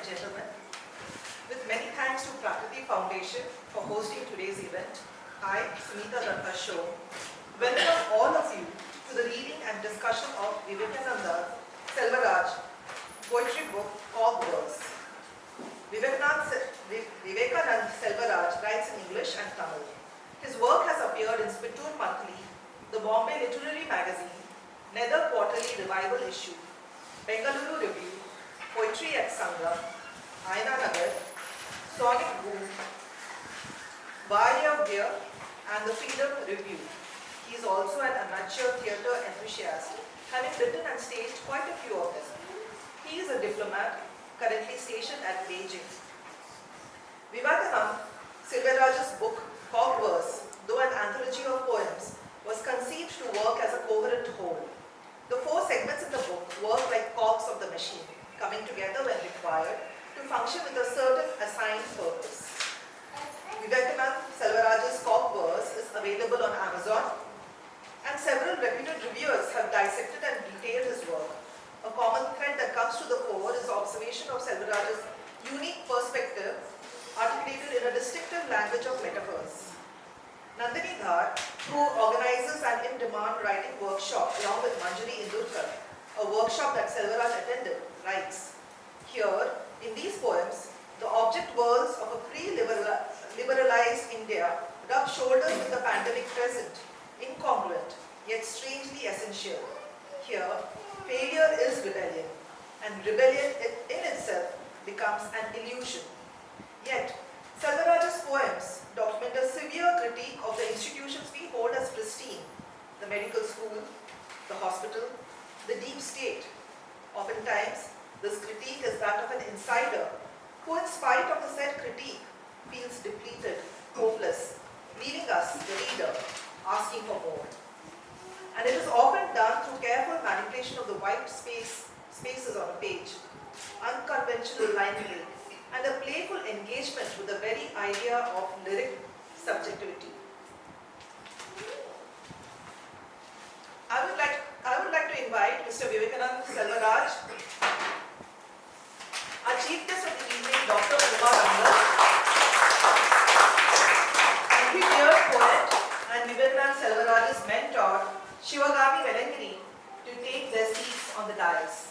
gentlemen, with many thanks to Prakriti Foundation for hosting today's event, I, Smita Datta Show, welcome all of you to the reading and discussion of Vivekanand Selvaraj poetry book CogVerse. Vivekanand Selvaraj writes in English and Tamil. His work has appeared in Spittoon Monthly, the Bombay Literary Magazine, Nether Quarterly Revival Issue, Bengaluru Review, Poetry at Sangam, Aina Nagar, Sonic Boom, Varya Beer, and the Freedom Review. He is also an amateur theatre enthusiast, having written and staged quite a few of them. He is a diplomat, currently stationed at Beijing. Vivekanand Selvaraj's book, CogVerse, though an anthology of poems, was conceived to work as a coherent whole. The four segments in the book work like cogs of the machine, coming together when required to function with a certain assigned purpose. Vivekanand Selvaraj's CogVerse is available on Amazon, and several reputed reviewers have dissected and detailed his work. A common thread that comes to the fore is observation of Selvaraj's unique perspective, articulated in a distinctive language of metaphors. Nandini Dhar, who organizes an in-demand writing workshop along with Manjari Indurkar, a workshop that Selvaraj attended, writes, "Here, in these poems, the object worlds of a pre-liberalized India rub shoulders with the pandemic present, incongruent, yet strangely essential. Here, failure is rebellion, and rebellion in itself becomes an illusion. Yet, Selvaraj's poems document a severe critique of the institutions we hold as pristine, the medical school, the hospital, the deep state. Oftentimes, this critique is that of an insider who, in spite of the said critique, feels depleted, hopeless, leaving us, the reader, asking for more. And it is often done through careful manipulation of the white spaces on a page, unconventional line play, and a playful engagement with the very idea of lyric subjectivity." I would like to invite Mr. Vivekanand Selvaraj, our chief guest of the evening, Dr. Uma Vangal, and revered poet and Vivekanand Selvaraj's mentor, Shivagami Velangiri, to take their seats on the dais.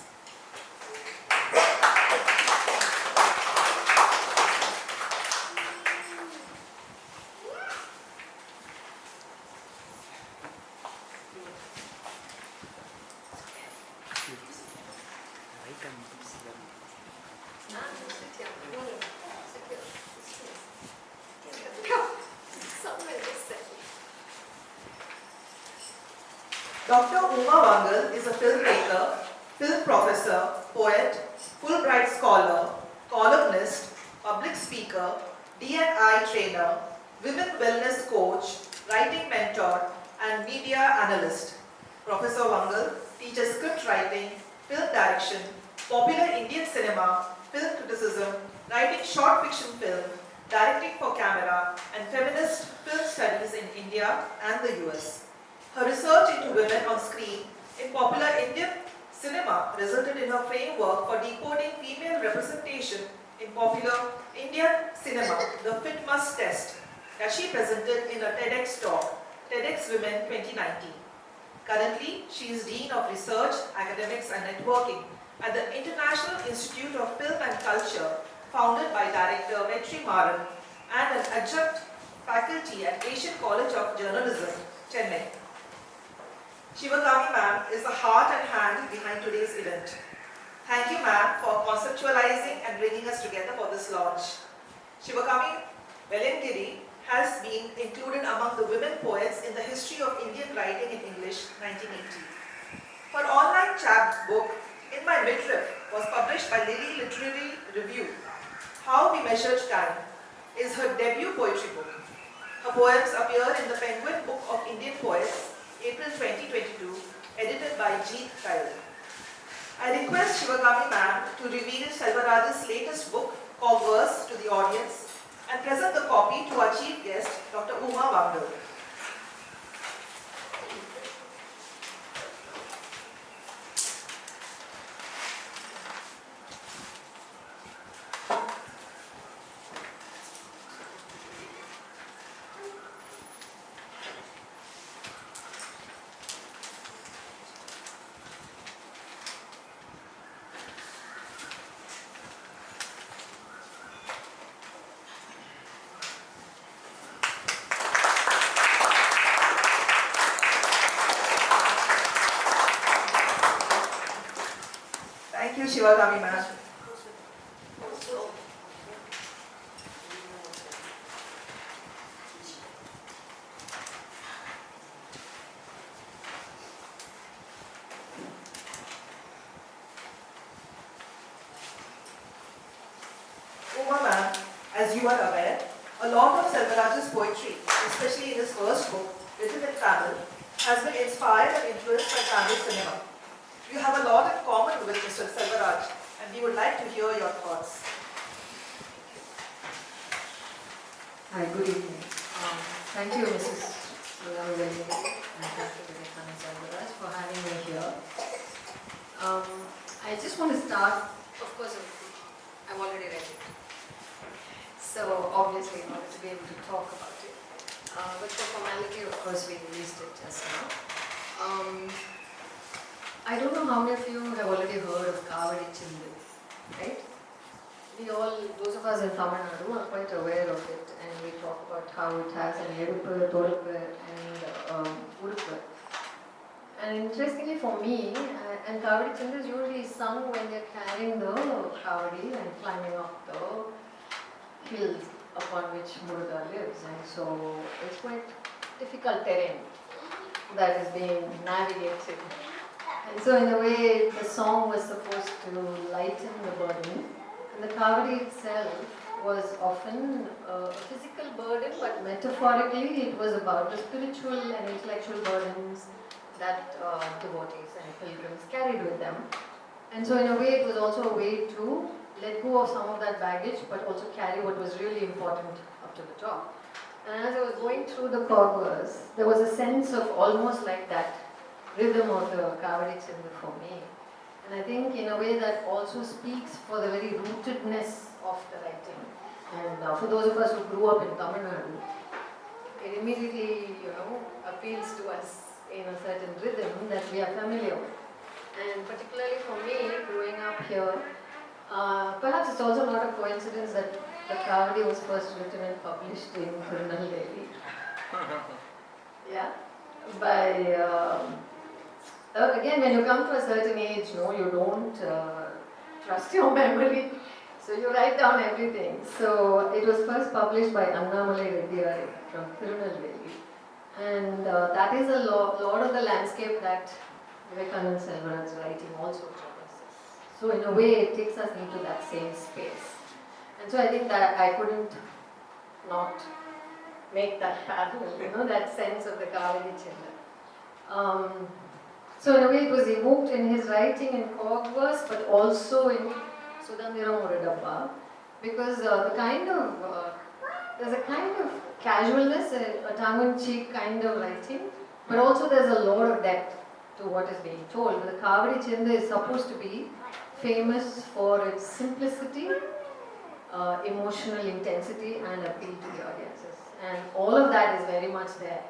Dr. Uma Vangal is a filmmaker, film professor, poet, Fulbright scholar, columnist, public speaker, D&I trainer, women wellness coach, writing mentor, and media analyst. Professor Vangal teaches script writing, film direction, popular Indian cinema, film criticism, writing short fiction film, directing for camera, and feminist film studies in India and the US. Her research into women on screen in popular Indian cinema resulted in her framework for decoding female representation in popular Indian cinema, the Fitmus test, that she presented in a TEDx talk, TEDx Women 2019. Currently, she is Dean of Research, Academics and Networking at the International Institute of Film and Culture, founded by Director Vetri Maran, and an adjunct faculty at Asian College of Journalism, Chennai. Shivagami ma'am is the heart and hand behind today's event. Thank you ma'am for conceptualizing and bringing us together for this launch. Shivagami Velangiri has been included among the women poets in the History of Indian Writing in English, 1980. Her online chapbook, In My Midriff, was published by Lily Literary Review. How We Measured Time is her debut poetry book. Her poems appear in the Penguin Book of Indian Poets, April 2022, edited by Jeet Kyle. I request Shivagami ma'am to reveal Selvaraj's latest book, CogVerse, to the audience and present the copy to our chief guest, Dr. Uma Vangal. Shivagami ma'am. Uma ma'am, as you are aware, a lot of Selvaraj's poetry, especially in his first book, written in Tamil, has been inspired and influenced by Tamil cinema. You have a lot in common with Mr. Selvaraj, and we would like to hear your thoughts. Hi, good evening. Thank you, Mrs. Vivekanand and thank you, Vivekanand Selvaraj, for having me here. I just want to start, of course, I've already read it. So, obviously, in order to be able to talk about it. But for formality, of course, we released it just now. I don't know how many of you have already heard of Kavadi Chindu, right? We all, those of us in Tamil Nadu, are quite aware of it, and we talk about how it has an eduppu, toluppu, and uruppu. And interestingly for me, and Kavadi Chindu is usually sung when they're carrying the Kavadi and climbing up the hills upon which Muruga lives, and so it's quite difficult terrain that is being navigated. And so in a way, the song was supposed to lighten the burden. And the Kavadi itself was often a physical burden, but metaphorically it was about the spiritual and intellectual burdens that devotees and pilgrims carried with them. And so in a way it was also a way to let go of some of that baggage, but also carry what was really important up to the top. And as I was going through the CogVerse, there was a sense of almost like that rhythm of the Kavadi Chindu for me. And I think in a way that also speaks for the very rootedness of the writing. And for those of us who grew up in Tamil Nadu, it immediately, appeals to us in a certain rhythm that we are familiar with. And particularly for me, growing up here, perhaps it's also not a coincidence that the Kavadi was first written and published in Tirunelveli. Yeah, by again, when you come to a certain age, you don't trust your memory, so you write down everything. So it was first published by Annamalai Reddyare from Tirunelveli, and that is a lot of the landscape that Vivekanand Selvaraj's writing also traverses. So in a way, it takes us into that same space. And so I think that I couldn't not make that parallel, that sense of the Kavadi Chindu. So in a way it was evoked in his writing in CogVerse, but also in Sudhandiram Muradabba, because there's a kind of casualness, a tongue-in-cheek kind of writing, but also there's a lot of depth to what is being told. The Kavadi Chindu is supposed to be famous for its simplicity, emotional intensity, and appeal to the audiences. And all of that is very much there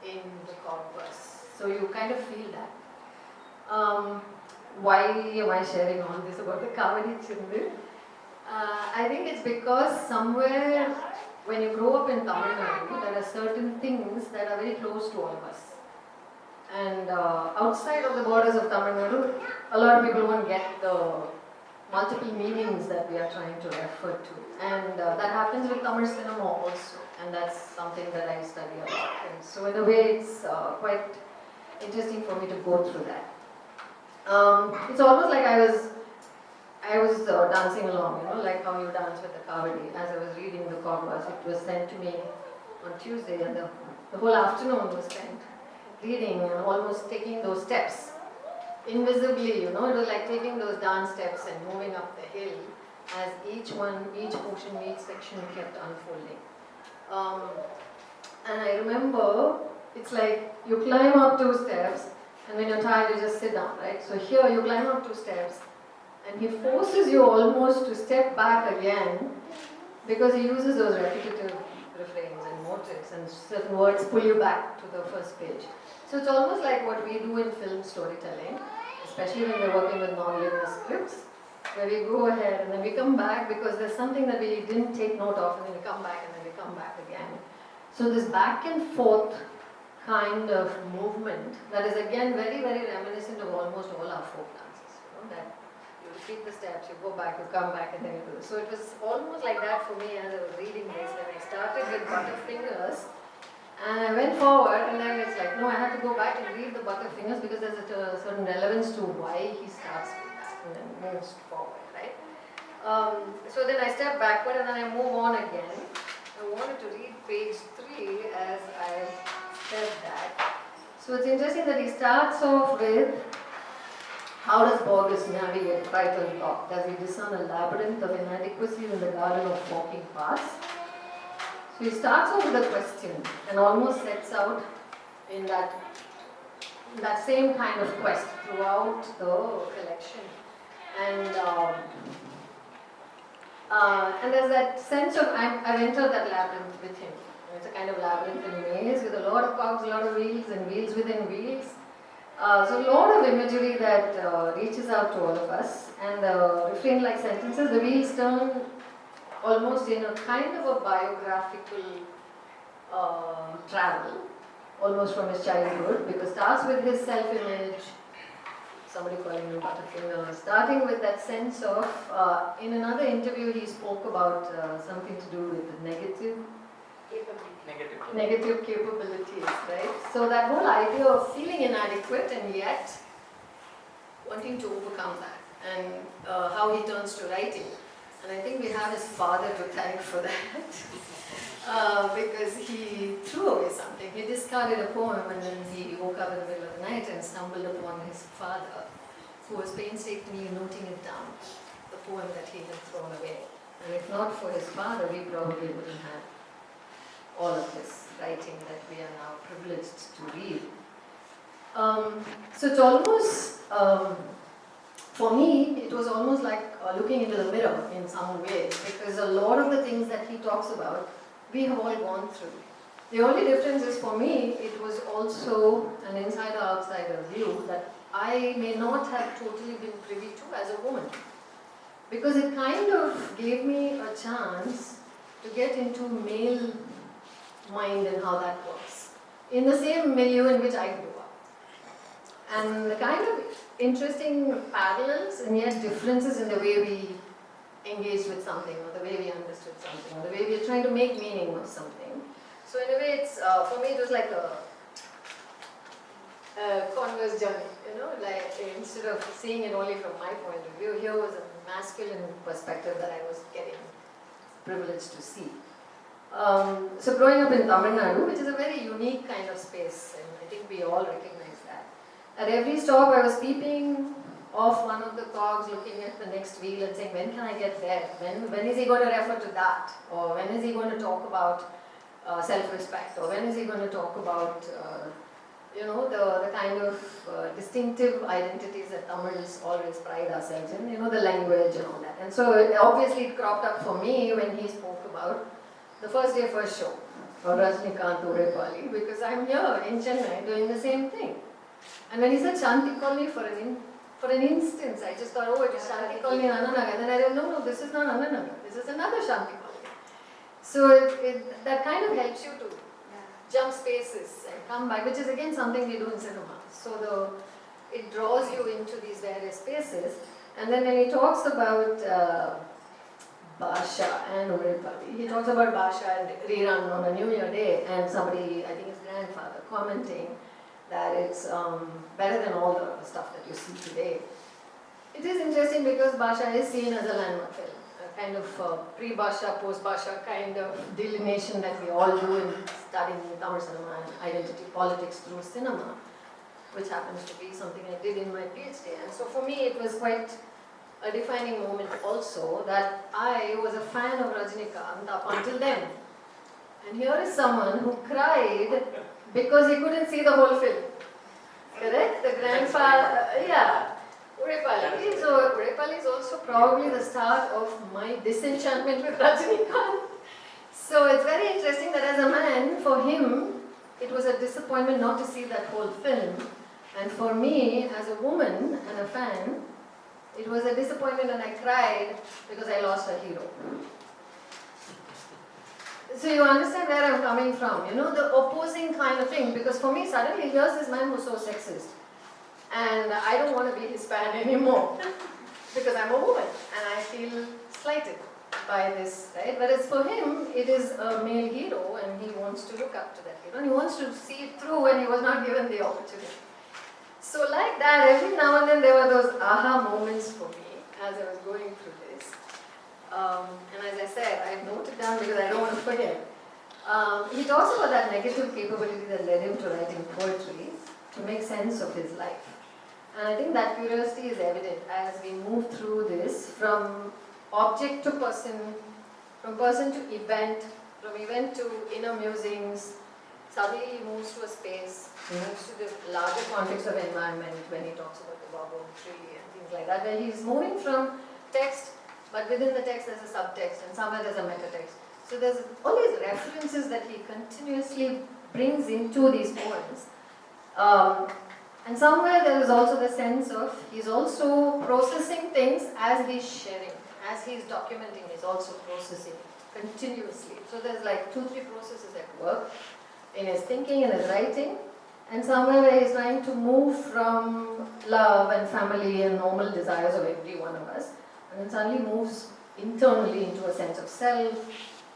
in the CogVerse. So you kind of feel that. Why am I sharing all this about the Kavadi Chindu? I think it's because somewhere when you grow up in Tamil Nadu, there are certain things that are very close to all of us. And outside of the borders of Tamil Nadu, a lot of people won't get the multiple meanings that we are trying to refer to. And that happens with Tamil cinema also. And that's something that I study a lot. And so in a way, it's quite interesting for me to go through that. It's almost like I was dancing along, like how you dance with the Kavadi. As I was reading the CogVerse, it was sent to me on Tuesday, and the whole afternoon was spent reading and almost taking those steps. Invisibly, it was like taking those dance steps and moving up the hill as each portion, each section kept unfolding. And I remember, it's like you climb up 2 steps, and when you're tired, you just sit down, right? So here, you climb up 2 steps, and he forces you almost to step back again, because he uses those repetitive refrains and motives, and certain words pull you back to the first page. So it's almost like what we do in film storytelling, especially when we're working with non-linear scripts, where we go ahead and then we come back because there's something that we didn't take note of, and then we come back and then we come back again. So this back and forth kind of movement that is again very, very reminiscent of almost all our folk dances, that You repeat the steps, you go back, you come back, and then you do. So it was almost like that for me as I was reading this. When I started with Butterfingers, and I went forward, and then it's like, no, I have to go back and read the Butterfingers because there's a certain relevance to why he starts with that and then moves forward, right? So then I step backward and then I move on again. I wanted to read page 3 as I said that. So it's interesting that he starts off with, how does Borges navigate right and thought? Does he discern a labyrinth of inadequacies in the garden of walking paths? So he starts off with a question and almost sets out in that same kind of quest throughout the collection. And there's that sense of, I've entered that labyrinth with him. It's a kind of labyrinth in maze with a lot of cogs, a lot of wheels and wheels within wheels. So a lot of imagery that reaches out to all of us, and refrain-like sentences. The wheels turn almost in a kind of a biographical travel, almost from his childhood, because starts with his self-image, somebody calling him Butterfingers, starting with that sense of, in another interview he spoke about something to do with the negative capabilities, right? So that whole idea of feeling inadequate and yet wanting to overcome that, and how he turns to writing. And I think we have his father to thank for that, because he threw away something. He discarded a poem and then he woke up in the middle of the night and stumbled upon his father, who was painstakingly noting it down, the poem that he had thrown away. And if not for his father, we probably wouldn't have all of this writing that we are now privileged to read. So it's almost, for me, it was almost like looking into the mirror in some ways, because a lot of the things that he talks about, we have all gone through. The only difference is, for me, it was also an insider-outsider view that I may not have totally been privy to as a woman, because it kind of gave me a chance to get into male mind and how that works, in the same milieu in which I grew up. And the kind of interesting parallels and yet differences in the way we engaged with something, or the way we understood something, or the way we are trying to make meaning of something. So in a way, it's for me it was like a converse journey, you know, like instead of seeing it only from my point of view, here was a masculine perspective that I was getting privileged to see. So growing up in Tamil Nadu, which is a very unique kind of space, and I think we all recognize that. At every stop I was peeping off one of the cogs, looking at the next wheel and saying, when can I get there? When is he going to refer to that? Or when is he going to talk about self-respect? Or when is he going to talk about you know, the kind of distinctive identities that Tamils always pride ourselves in, you know, the language and all that. And so obviously it cropped up for me when he spoke about the first day, first show, or Rajnikant Urepali, because I'm here in Chennai doing the same thing. And when he said Shanti Colony for an instance, I just thought, oh, it is Shanti Colony in Ananagar. Then I said, no, this is not Ananagar, this is another Shanti Colony. So that kind of helps you to jump spaces and come back, which is again something we do in cinema. So it draws you into these various spaces. And then when he talks about Basha and Urepali, he talks about Basha and rerun on a New Year day, and somebody, I think his grandfather, commenting that it's better than all the stuff that you see today. It is interesting because Basha is seen as a landmark film, a kind of pre-Basha, post-Basha kind of delineation that we all do in studying Tamil cinema and identity politics through cinema, which happens to be something I did in my PhD. And so for me it was quite a defining moment also that I was a fan of Rajnikant up until then. And here is someone who cried because he couldn't see the whole film. Correct? The grandfather, yeah. Urepali. So Urepali is also probably the start of my disenchantment with Rajnikant. So it's very interesting that as a man, for him, it was a disappointment not to see that whole film. And for me, as a woman and a fan, it was a disappointment and I cried because I lost a hero. So you understand where I'm coming from, you know, the opposing kind of thing, because for me suddenly here's this man who's so sexist and I don't want to be his fan anymore. because I'm a woman and I feel slighted by this, right? Whereas for him, it is a male hero and he wants to look up to that hero and he wants to see it through when he was not given the opportunity. So like that, every now and then there were those aha moments for me as I was going through this. And as I said, I've noted down because I don't want to forget. He talks about that negative capability that led him to writing poetry to make sense of his life. And I think that curiosity is evident as we move through this from object to person, from person to event, from event to inner musings. Suddenly he moves to a space, he moves to the larger context of environment when he talks about the baobab tree and things like that, where he's moving from text, but within the text there's a subtext and somewhere there's a metatext. So there's all these references that he continuously brings into these poems. And somewhere there is also the sense of he's also processing things as he's sharing, as he's documenting, he's also processing continuously. So there's like 2-3 processes at work in his thinking and his writing, and somewhere where he's trying to move from love and family and normal desires of every one of us, and then suddenly moves internally into a sense of self,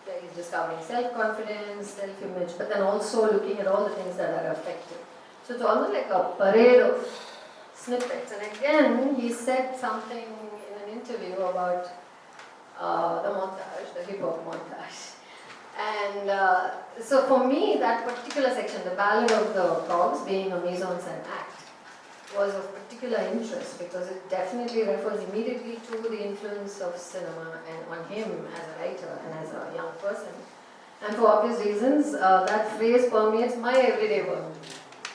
where he's discovering self-confidence, self-image, but then also looking at all the things that are affected. So it's almost like a parade of snippets. And again, he said something in an interview about the montage, the hip-hop montage. And so for me, that particular section, the Ballad of the Cogs, being a mise-en-scène act, was of particular interest because it definitely refers immediately to the influence of cinema and on him as a writer and as a young person. And for obvious reasons, that phrase permeates my everyday work.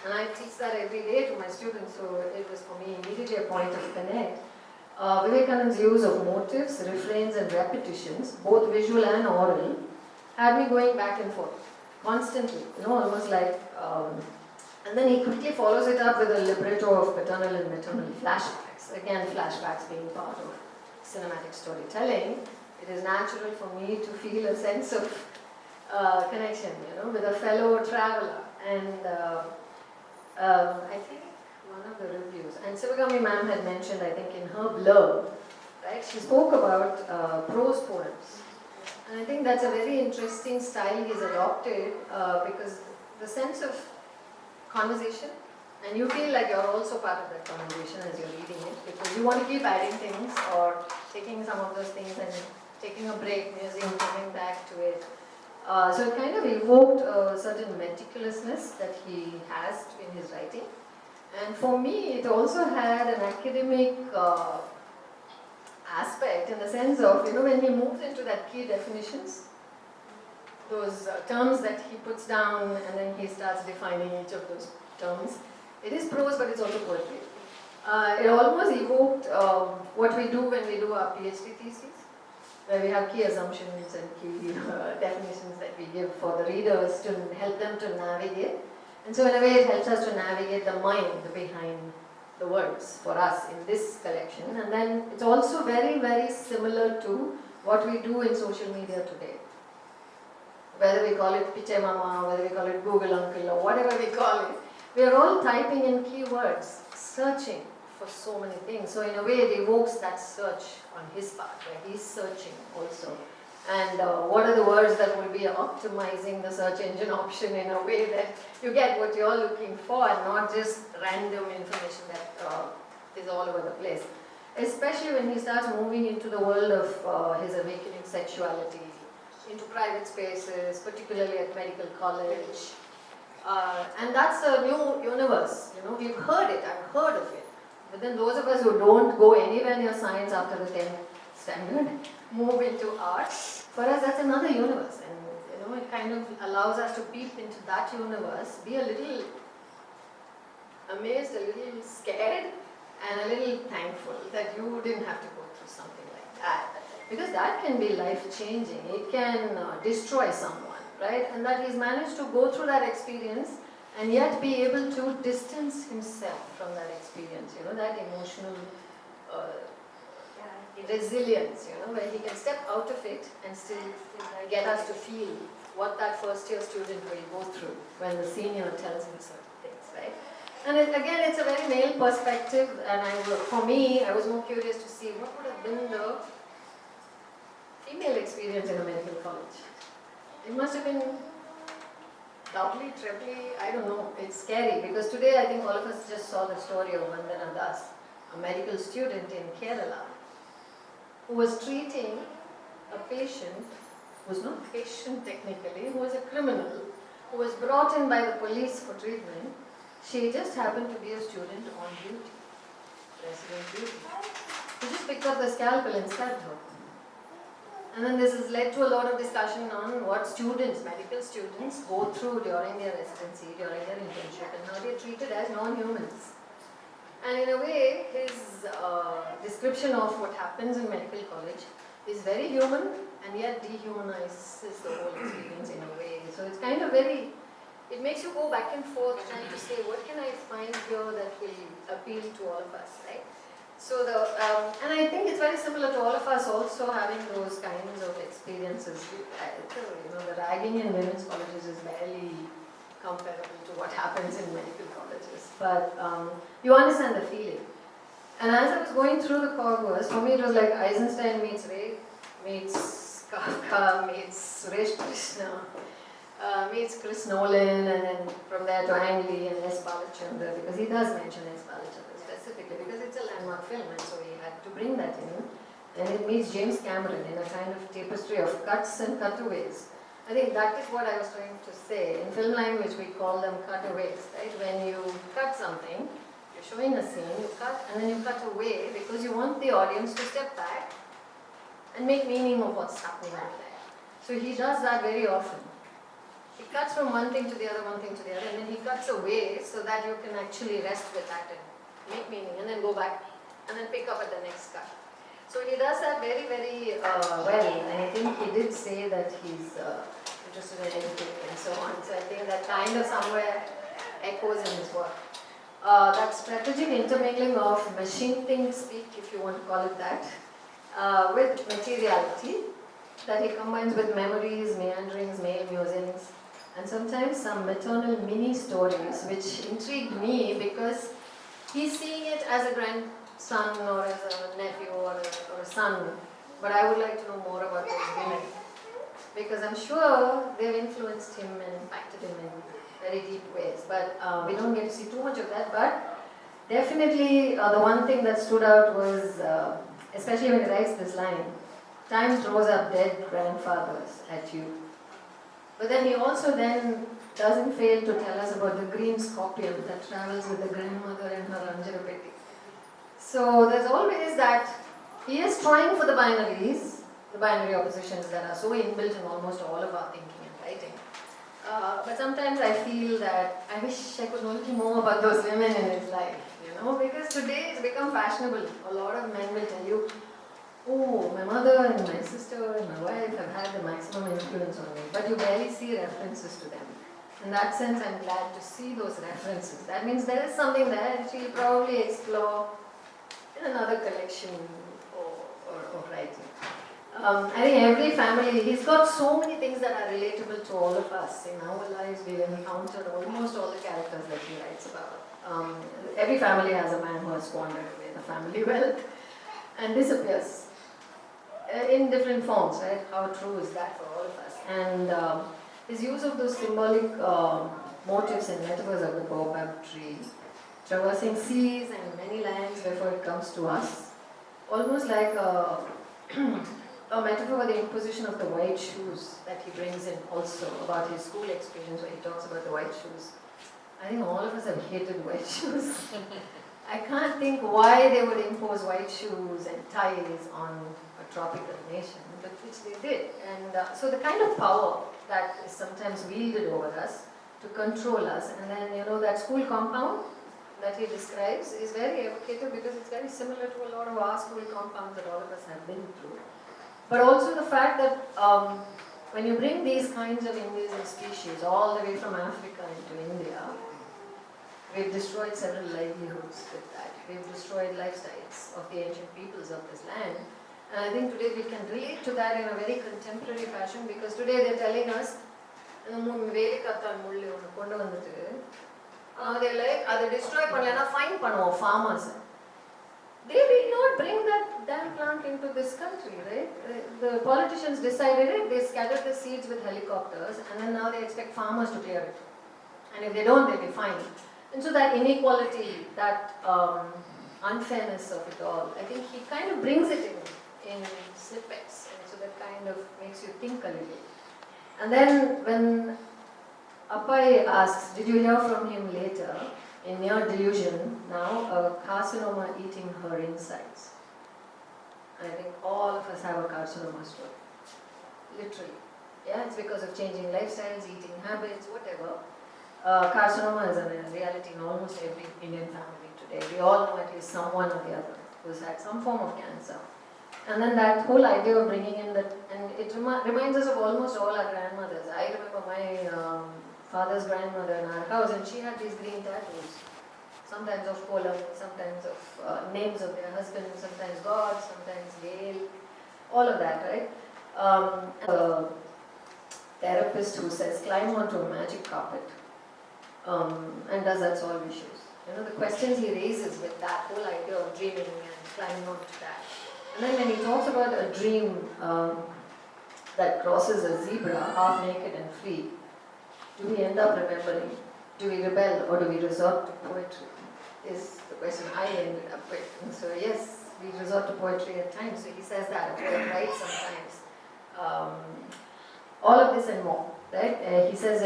And I teach that every day to my students, so it was for me immediately a point of connect. Vivekanand's use of motifs, refrains and repetitions, both visual and oral, had me going back and forth, constantly, almost like, and then he quickly follows it up with a libretto of paternal and maternal flashbacks. Again, flashbacks being part of cinematic storytelling. It is natural for me to feel a sense of connection, with a fellow traveler. And I think one of the reviews, and Sivagami ma'am had mentioned, I think in her blurb, right, she spoke about prose poems. And I think that's a very interesting style he's adopted because the sense of conversation, and you feel like you're also part of that conversation as you're reading it because you want to keep adding things or taking some of those things and taking a break, musing, coming back to it. So it kind of evoked a certain meticulousness that he has in his writing. And for me, it also had an academic aspect in the sense of, when he moves into that key definitions, those terms that he puts down and then he starts defining each of those terms. It is prose, but it's also poetry. It almost evoked what we do when we do our PhD thesis, where we have key assumptions and key definitions that we give for the readers to help them to navigate. And so in a way it helps us to navigate the mind behind the words for us in this collection. And then it's also very, very similar to what we do in social media today. Whether we call it Piche Mama, whether we call it Google Uncle or whatever we call it, we are all typing in keywords, searching for so many things. So in a way it evokes that search on his part, where he's searching also. And what are the words that will be optimizing the search engine option in a way that you get what you're looking for and not just random information that is all over the place. Especially when he starts moving into the world of his awakening sexuality, into private spaces, particularly at medical college. And that's a new universe, we've heard it, I've heard of it. But then those of us who don't go anywhere near science after the 10th standard, move into art, for us that's another universe. And it kind of allows us to peep into that universe, be a little amazed, a little scared, and a little thankful that you didn't have to go through something like that. Because that can be life-changing. It can destroy someone, right? And that he's managed to go through that experience and yet be able to distance himself from that experience, that emotional resilience, where he can step out of it and still get us to feel what that first-year student will go through when the senior tells him certain things, right? And again, it's a very male perspective, and for me, I was more curious to see what would have been the female experience in a medical college. It must have been doubly, trebly, I don't know, it's scary, because today I think all of us just saw the story of Vandana Das, a medical student in Kerala, who was treating a patient, who was not a patient technically, who was a criminal, who was brought in by the police for treatment. She just happened to be a student on duty, resident duty. He just picked up the scalpel and stabbed her. And then this has led to a lot of discussion on what students, medical students, go through during their residency, during their internship, and how they're treated as non-humans. And in a way, his description of what happens in medical college is very human and yet dehumanizes the whole experience in a way. So it's kind of very, it makes you go back and forth trying to say, what can I find here that will appeal to all of us, right? So and I think it's very similar to all of us also having those kinds of experiences. The ragging in women's colleges is barely comparable to what happens in medical colleges. But you understand the feeling. And as I was going through the CogVerse, for me it was like Eisenstein meets Ray, meets Kafka, meets Suresh Krishna, meets Chris Nolan, and then from there to Ang Lee and S. Balachandra, because he does mention S. Balachandra specifically, because it's a landmark film, and so he had to bring that in. And it meets James Cameron in a kind of tapestry of cuts and cutaways. I think that is what I was trying to say. In film language, we call them cutaways, right? When you cut something, you're showing a scene, you cut, and then you cut away because you want the audience to step back and make meaning of what's happening out there. So he does that very often. He cuts from one thing to the other, one thing to the other, and then he cuts away so that you can actually rest with that and make meaning, and then go back, and then pick up at the next cut. So he does that very, very well, and I think he did say that he's interested in editing and so on. So I think that kind of somewhere echoes in his work. That strategic intermingling of machine thing speak, if you want to call it that, with materiality, that he combines with memories, meanderings, male musings, and sometimes some maternal mini stories, which intrigued me because he's seeing it as a grandson or as a nephew or a son, but I would like to know more about those women, because I'm sure they've influenced him and impacted him in very deep ways, but we don't get to see too much of that. But definitely the one thing that stood out was, especially when he writes this line, time throws up dead grandfathers at you. But then he also then doesn't fail to tell us about the green scorpion that travels with the grandmother and her Anjarapeti. So there's always that, he is trying for the binaries, the binary oppositions that are so inbuilt in almost all of our thinking and writing. But sometimes I feel that I wish I could know a little more about those women in his life, because today it's become fashionable. A lot of men will tell you, oh, my mother and my sister and my wife have had the maximum influence on me, but you barely see references to them. In that sense, I'm glad to see those references. That means there is something there which we'll probably explore in another collection or writing. I think every family, he's got so many things that are relatable to all of us. In our lives, we've encountered almost all the characters that he writes about. Every family has a man who has squandered away the family wealth and disappears in different forms, right? How true is that for all of us? And his use of those symbolic motifs and metaphors of the baobab tree, traversing seas and many lands before it comes to us, almost like a metaphor for the imposition of the white shoes that he brings in also about his school experience where he talks about the white shoes. I think all of us have hated white shoes. I can't think why they would impose white shoes and ties on a tropical nation, but which they did. And so the kind of power that is sometimes wielded over us to control us, and then that school compound that he describes is very evocative because it's very similar to a lot of our school compounds that all of us have been through. But also the fact that when you bring these kinds of invasive species all the way from Africa into India, we've destroyed several livelihoods with that. We've destroyed lifestyles of the ancient peoples of this land. And I think today we can relate to that in a very contemporary fashion, because today they're telling us, Now they're like, they destroy panlana, fine pannuvom, farmers. They did not bring that damn plant into this country, right? The politicians decided it, they scattered the seeds with helicopters, and then now they expect farmers to clear it. And if they don't, they'll be fined. And so that inequality, that unfairness of it all, I think he kind of brings it in snippets, and so that kind of makes you think a little. And then when Appai asks, did you hear from him later? In Mere Delusion, now a carcinoma eating her insides. I think all of us have a carcinoma story. Literally. Yeah, it's because of changing lifestyles, eating habits, whatever. Carcinoma is a reality in almost every Indian family today. We all know at least someone or the other who's had some form of cancer. And then that whole idea of bringing in that, and it reminds us of almost all our grandmothers. I remember my father's grandmother in our house, and she had these green tattoos. Sometimes of Polam, sometimes of names of their husbands, sometimes God, sometimes Gale, all of that, right? A therapist who says, climb onto a magic carpet, and does that solve issues? You know, the questions he raises with that whole idea of dreaming and climbing onto that. And then when he talks about a dream that crosses a zebra, half naked and free, do we end up remembering? Do we rebel or do we resort to poetry? Is the question I ended up with. And so yes, we resort to poetry at times. So he says that a poet writes sometimes. All of this and more, right? He says,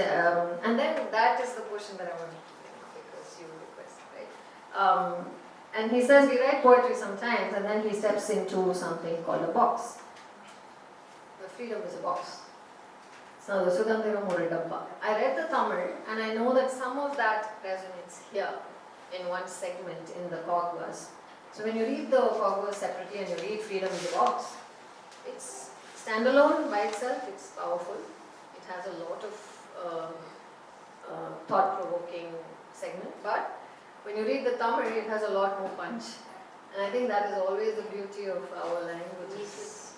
and then that is the portion that I want to make because you requested, right? And he says we write poetry sometimes, and then he steps into something called a box. The freedom is a box. So the Sudhandiram or a dabba. I read the Tamil, and I know that some of that resonates here in one segment in the CogVerse. So when you read the CogVerse separately and you read Freedom is a Box, it's standalone by itself, it's powerful. It has a lot of thought-provoking segment, but when you read the Tamil, it has a lot more punch. And I think that is always the beauty of our languages,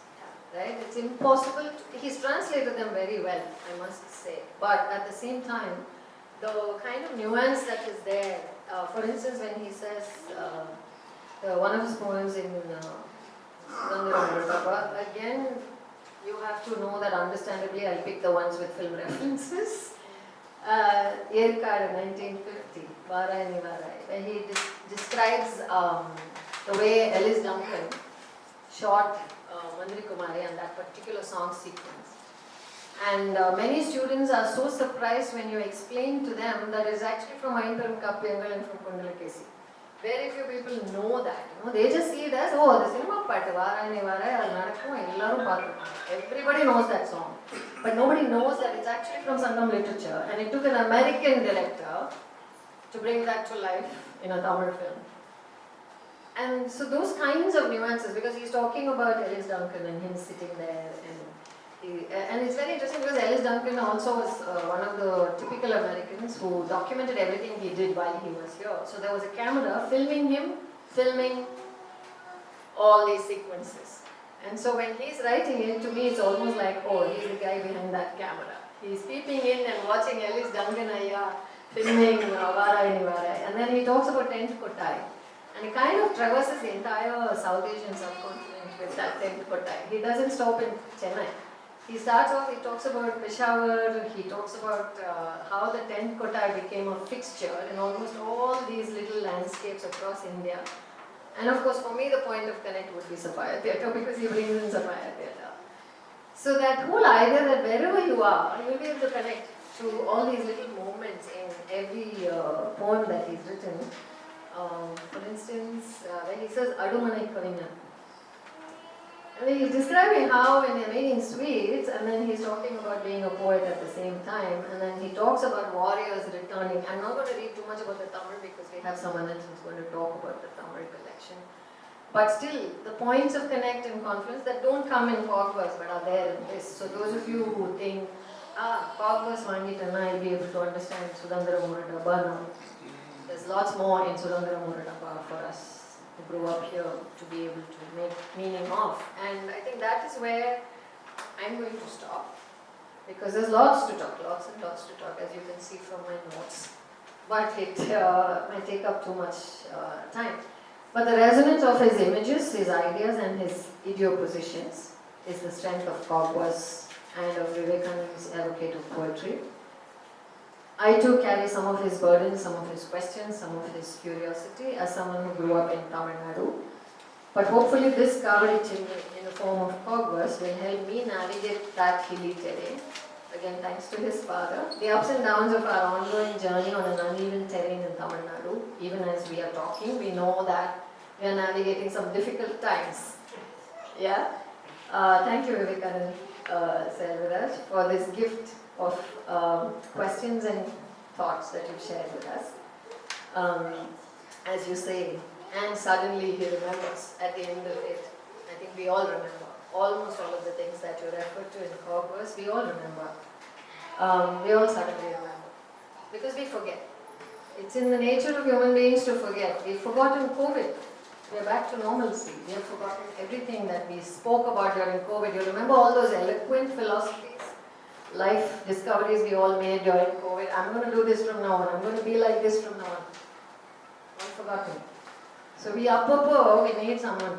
right? It's impossible he's translated them very well, I must say. But at the same time, the kind of nuance that is there, for instance, when he says, one of his poems in again, you have to know that understandably I'll pick the ones with film references. Yerkar 1950, Varai Ni Varai, where he describes the way Ellis Duncan shot Mandri Kumari and that particular song sequence. And many students are so surprised when you explain to them that it's actually from Ainparam Kapyangal and from Kundalakesi. Very few people know that. You know, they just see it as, oh, the cinema part, everybody knows that song. But nobody knows that it's actually from Sangam literature. And it took an American director to bring that to life in a Tamil film. And so those kinds of nuances, because he's talking about Ellis Duncan and him sitting there, and it's very interesting because Ellis Duncan also was one of the typical Americans who documented everything he did while he was here. So there was a camera filming him, filming all these sequences. And so when he's writing it, to me it's almost like, oh, he's the guy behind that camera. He's peeping in and watching Ellis Duncan filming Varai Ni Varai. And then he talks about Tent Kotai. And he kind of traverses the entire South Asian subcontinent with that Tent Kotai. He doesn't stop in Chennai. He starts off, he talks about Peshawar, he talks about how the tent kotai became a fixture in almost all these little landscapes across India. And of course, for me, the point of connect would be Sapphire Theatre because he brings in Sapphire Theatre. So that whole idea that wherever you are, you'll be able to connect to all these little moments in every poem that he's written. For instance, when he says Adumanai Kavina, and he's describing how when they're making sweets, and then he's talking about being a poet at the same time, and then he talks about warriors returning. I'm not going to read too much about the Tamil because we have someone else who's going to talk about the Tamil collection. But still, the points of connect and confluence that don't come in CogVerse but are there in this. So those of you who think, CogVerse Vangitana, I'll be able to understand Sudhandara Muradabba now. There's lots more in Sudhandara Muradabba for us who grew up here to be able to make meaning of. And I think that is where I'm going to stop because there's lots to talk, lots and lots to talk, as you can see from my notes. but it might take up too much time. But the resonance of his images, his ideas and his idiopositions is the strength of CogVerse and of Vivekanand's evocative poetry. I too carry some of his burdens, some of his questions, some of his curiosity as someone who grew up in Tamil Nadu. But hopefully this Kavadi chimney in the form of CogVerse will help me navigate that hilly terrain. Again, thanks to his father. The ups and downs of our ongoing journey on an uneven terrain in Tamil Nadu. Even as we are talking, we know that we are navigating some difficult times. Yeah? Thank you, Vivekanand Selvaraj, for this gift of questions and thoughts that you shared with us. As you say, and suddenly he remembers at the end of it. I think we all remember. Almost all of the things that you referred to in CogVerse, we all remember. We all suddenly remember. Because we forget. It's in the nature of human beings to forget. We've forgotten COVID. We're back to normalcy. We have forgotten everything that we spoke about during COVID. You remember all those eloquent philosophies, life discoveries we all made during COVID. I'm going to do this from now on. I'm going to be like this from now on. All forgotten. So we need someone.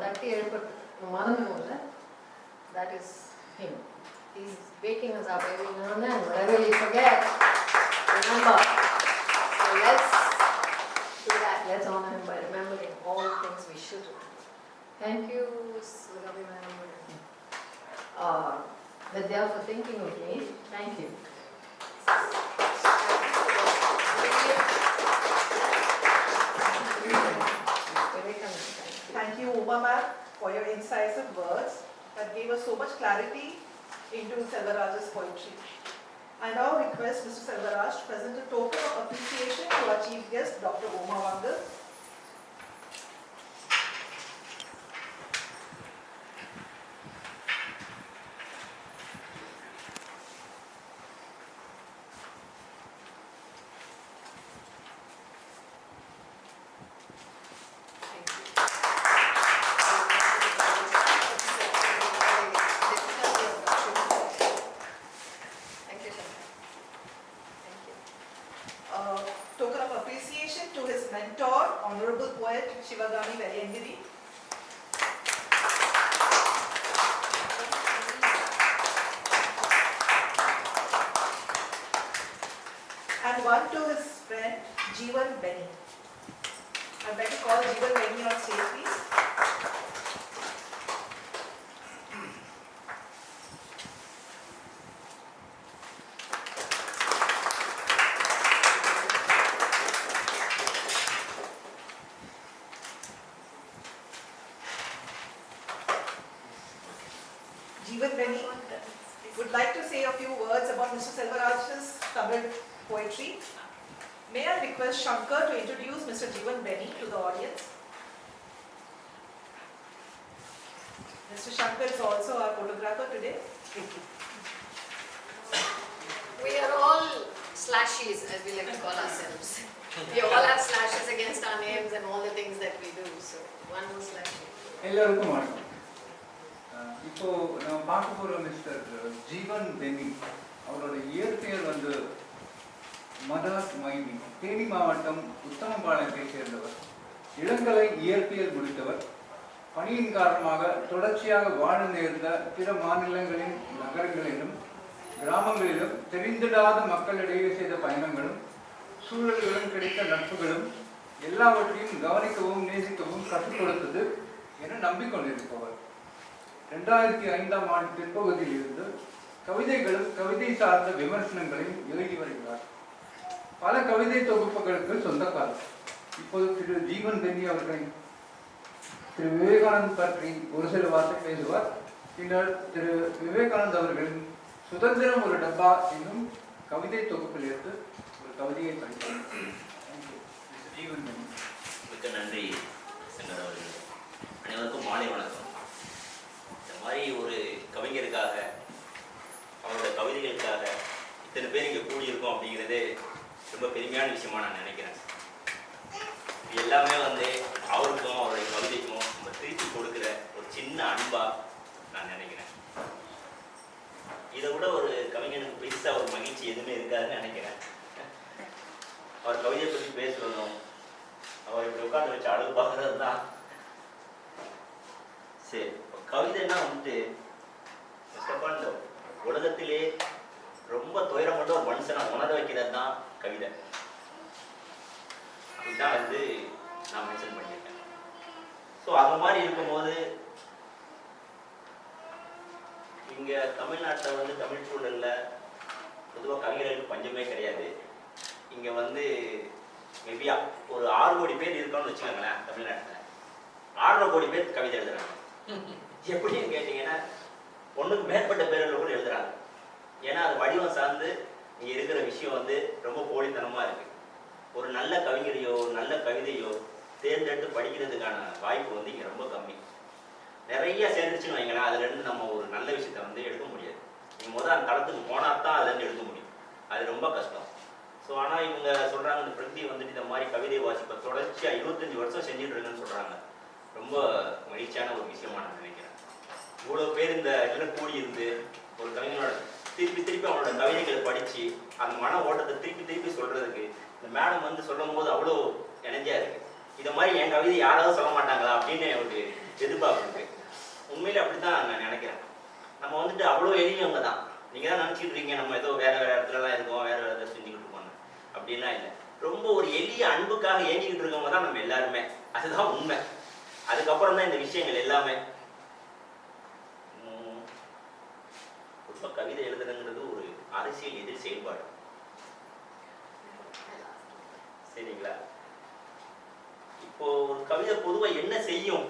That is him. He's waking us up every now and then. Whatever we forget, remember. So let's do that. Let's honor him by remembering all the things we should do. Thank you, Sulavi Ma'am. Vidya, for thinking of me. Thank you. Thank you, Uma ma'am, for your incisive words that gave us so much clarity into Selvaraj's poetry. I now request Mr. Selvaraj to present a token of appreciation to our chief guest, Dr. Uma Vangal. Token of appreciation to his mentor, Honorable Poet Shivagami Veliyangiri. And one to his friend, Jeevan Benny. I'd like to call Jeevan Benny on stage, please. Jeevan Benny would like to say a few words about Mr. Selvaraj's Tamil poetry. May I request Shankar to introduce Mr. Jeevan Benny to the audience? Mr. Shankar is also our photographer today. We are all slashies, as we like to call ourselves. We all have slashes against our names and all the things that we do. So, one more slashy. எல்லாருக்கும் வணக்கம். இப்போ நம்ம பார்க்க போகிற mister ஜீவன் Penney, அவரோட இயற்பெயர் வந்து மதாஸ் மைனி. தேனி மாவட்டம் உத்தமபாளையத்தை சேர்ந்தவர். இளங்கலை இயற்பியல் முடித்தவர். பணியின் காரணமாக தொடர்ச்சியாக வாழ நேர்ந்த பிற மாநிலங்களின் நகரங்களிலும் கிராமங்களிலும் தெரிந்திடாத மக்களிடையே செய்த பயணங்களும் சூழல்களும் கிடைத்த நட்புகளும் எல்லாவற்றையும் கவனிக்கவும் நேசிக்கவும் கற்றுக் கொடுத்தது என நம்பிக்கொண்டிருப்பவர். 2005ஆம் ஆண்டு பிற்பகுதியில் இருந்து கவிதைகளும் கவிதை சார்ந்த விமர்சனங்களையும் எழுதி வருகிறார். பல கவிதை தொகுப்புகளுக்கு சொந்தக்காரர். இப்போது திரு ஜீவன் பென்னி அவர்கள் திரு விவேகானந்த் பற்றி ஒரு சில வார்த்தை பேசுவார். பின்னர் திரு விவேகானந்த் அவர்களின் சுதந்திரம் ஒரு டப்பா என்னும் கவிதை தொகுப்பில் இருந்து ஒரு கவிதையை படித்தார். ஜீவன் பென்னி. மிக்க நன்றி செங்கர் அவர்கள். அனைவருக்கும் மாலை வணக்கம். இந்த மாதிரி ஒரு கவிஞருக்காக அவரோட கவிதைகளுக்காக இத்தனை பேர் இங்கே கூடியிருக்கோம் அப்படிங்கிறது ரொம்ப பெருமையான விஷயமா நான் நினைக்கிறேன். இது எல்லாமே வந்து அவருக்கும் அவருடைய கவிதைக்கும் நம்ம திருப்பி கொடுக்குற ஒரு சின்ன அன்பா நான் நினைக்கிறேன். இதை விட ஒரு கவிஞனுக்கு பெருசாக ஒரு மகிழ்ச்சி எதுவுமே இருக்காதுன்னு நினைக்கிறேன். அவர் கவிதையை பற்றி பேசணும், அவர் இப்படி உட்காந்து வச்சு அழகு பார்க்கறது தான். சரி, கவிதைன்னா வந்துட்டு இந்த உலகத்திலே ரொம்ப துயரப்பட்ட ஒரு மனுஷனை உணர வைக்கிறது தான் கவிதை. இதுதான் வந்து நான் மென்ஷன் பண்ணியிருக்கேன். ஸோ அந்த மாதிரி இருக்கும்போது இங்கே தமிழ்நாட்டில் வந்து தமிழ் சூழலில் பொதுவாக கவிஞர்களுக்கு பஞ்சமே கிடையாது. இங்கே வந்து மேபியா ஒரு 6 கோடி பேர் இருக்கணும்னு வச்சுக்கோங்களேன். தமிழ்நாட்டில் 6.5 கோடி பேர் கவிதை எழுதுறாங்க. எப்படின்னு கேட்டிங்கன்னா ஒன்றுக்கு மேற்பட்ட பேர்கள் கூட எழுதுறாங்க. ஏன்னா அது வடிவம் சார்ந்து இங்கே இருக்கிற விஷயம் வந்து ரொம்ப போலித்தனமாக இருக்குது. ஒரு நல்ல கவிஞரையோ ஒரு நல்ல கவிதையோ தேர்ந்தெடுத்து படிக்கிறதுக்கான வாய்ப்பு வந்து இங்கே ரொம்ப கம்மி. நிறைய சேர்ந்துச்சுன்னு வைங்களேன், அதுலேருந்து நம்ம ஒரு நல்ல விஷயத்த வந்து எடுக்க முடியாது. நீங்கள் முதல் அந்த தளத்துக்கு போனால் தான் அதுலேருந்து எடுக்க முடியும். அது ரொம்ப கஷ்டம். ஸோ ஆனால் இவங்க சொல்கிறாங்க, இந்த பிரதி வந்துட்டு இந்த மாதிரி கவிதை வாசிப்பை தொடர்ச்சியாக 25 வருஷம் செஞ்சுட்டு இருக்குன்னு சொல்கிறாங்க. ரொம்ப மகிழ்ச்சியான ஒரு விஷயமா நான் நினைக்கிறேன். இவ்வளோ பேர் இந்த இதில் கூடியிருந்து ஒரு கவிஞனோட திருப்பி அவனோட கவிதைகளை படித்து அந்த மன ஓட்டத்தை திருப்பி சொல்கிறதுக்கு இந்த மேடம் வந்து சொல்லும் போது அவ்வளோ எனர்ஜியாக இருக்குது. இதை மாதிரி என் கவிதை யாராவது சொல்ல மாட்டாங்களா அப்படின்னு ஒரு எதிர்பார்ப்பு இருக்குது. உண்மையிலே அப்படி தான் நான் நினைக்கிறேன். நம்ம வந்துட்டு அவ்வளோ எளியவங்க தான். நீங்கள் தான் நினச்சிட்டு இருக்கீங்க நம்ம ஏதோ வேறு இடத்துலலாம் இருக்கோம், வேறு இடத்துல செஞ்சுக்கிட்டு இருக்கோம். அப்படின்லாம் இல்லை. ரொம்ப ஒரு எளிய அன்புக்காக ஏங்கிக்கிட்டு இருக்கவங்க தான் நம்ம எல்லாருமே. அதுதான் உண்மை. அதுக்கப்புறம் தான் இந்த விஷயங்கள் எல்லாமே. ரொம்ப கவிதை எழுதுறதுங்கிறது ஒரு அரசியல் எதிர் செயல்பாடு. சரிங்களா? இப்போ ஒரு கவிதை பொதுவாக என்ன செய்யும்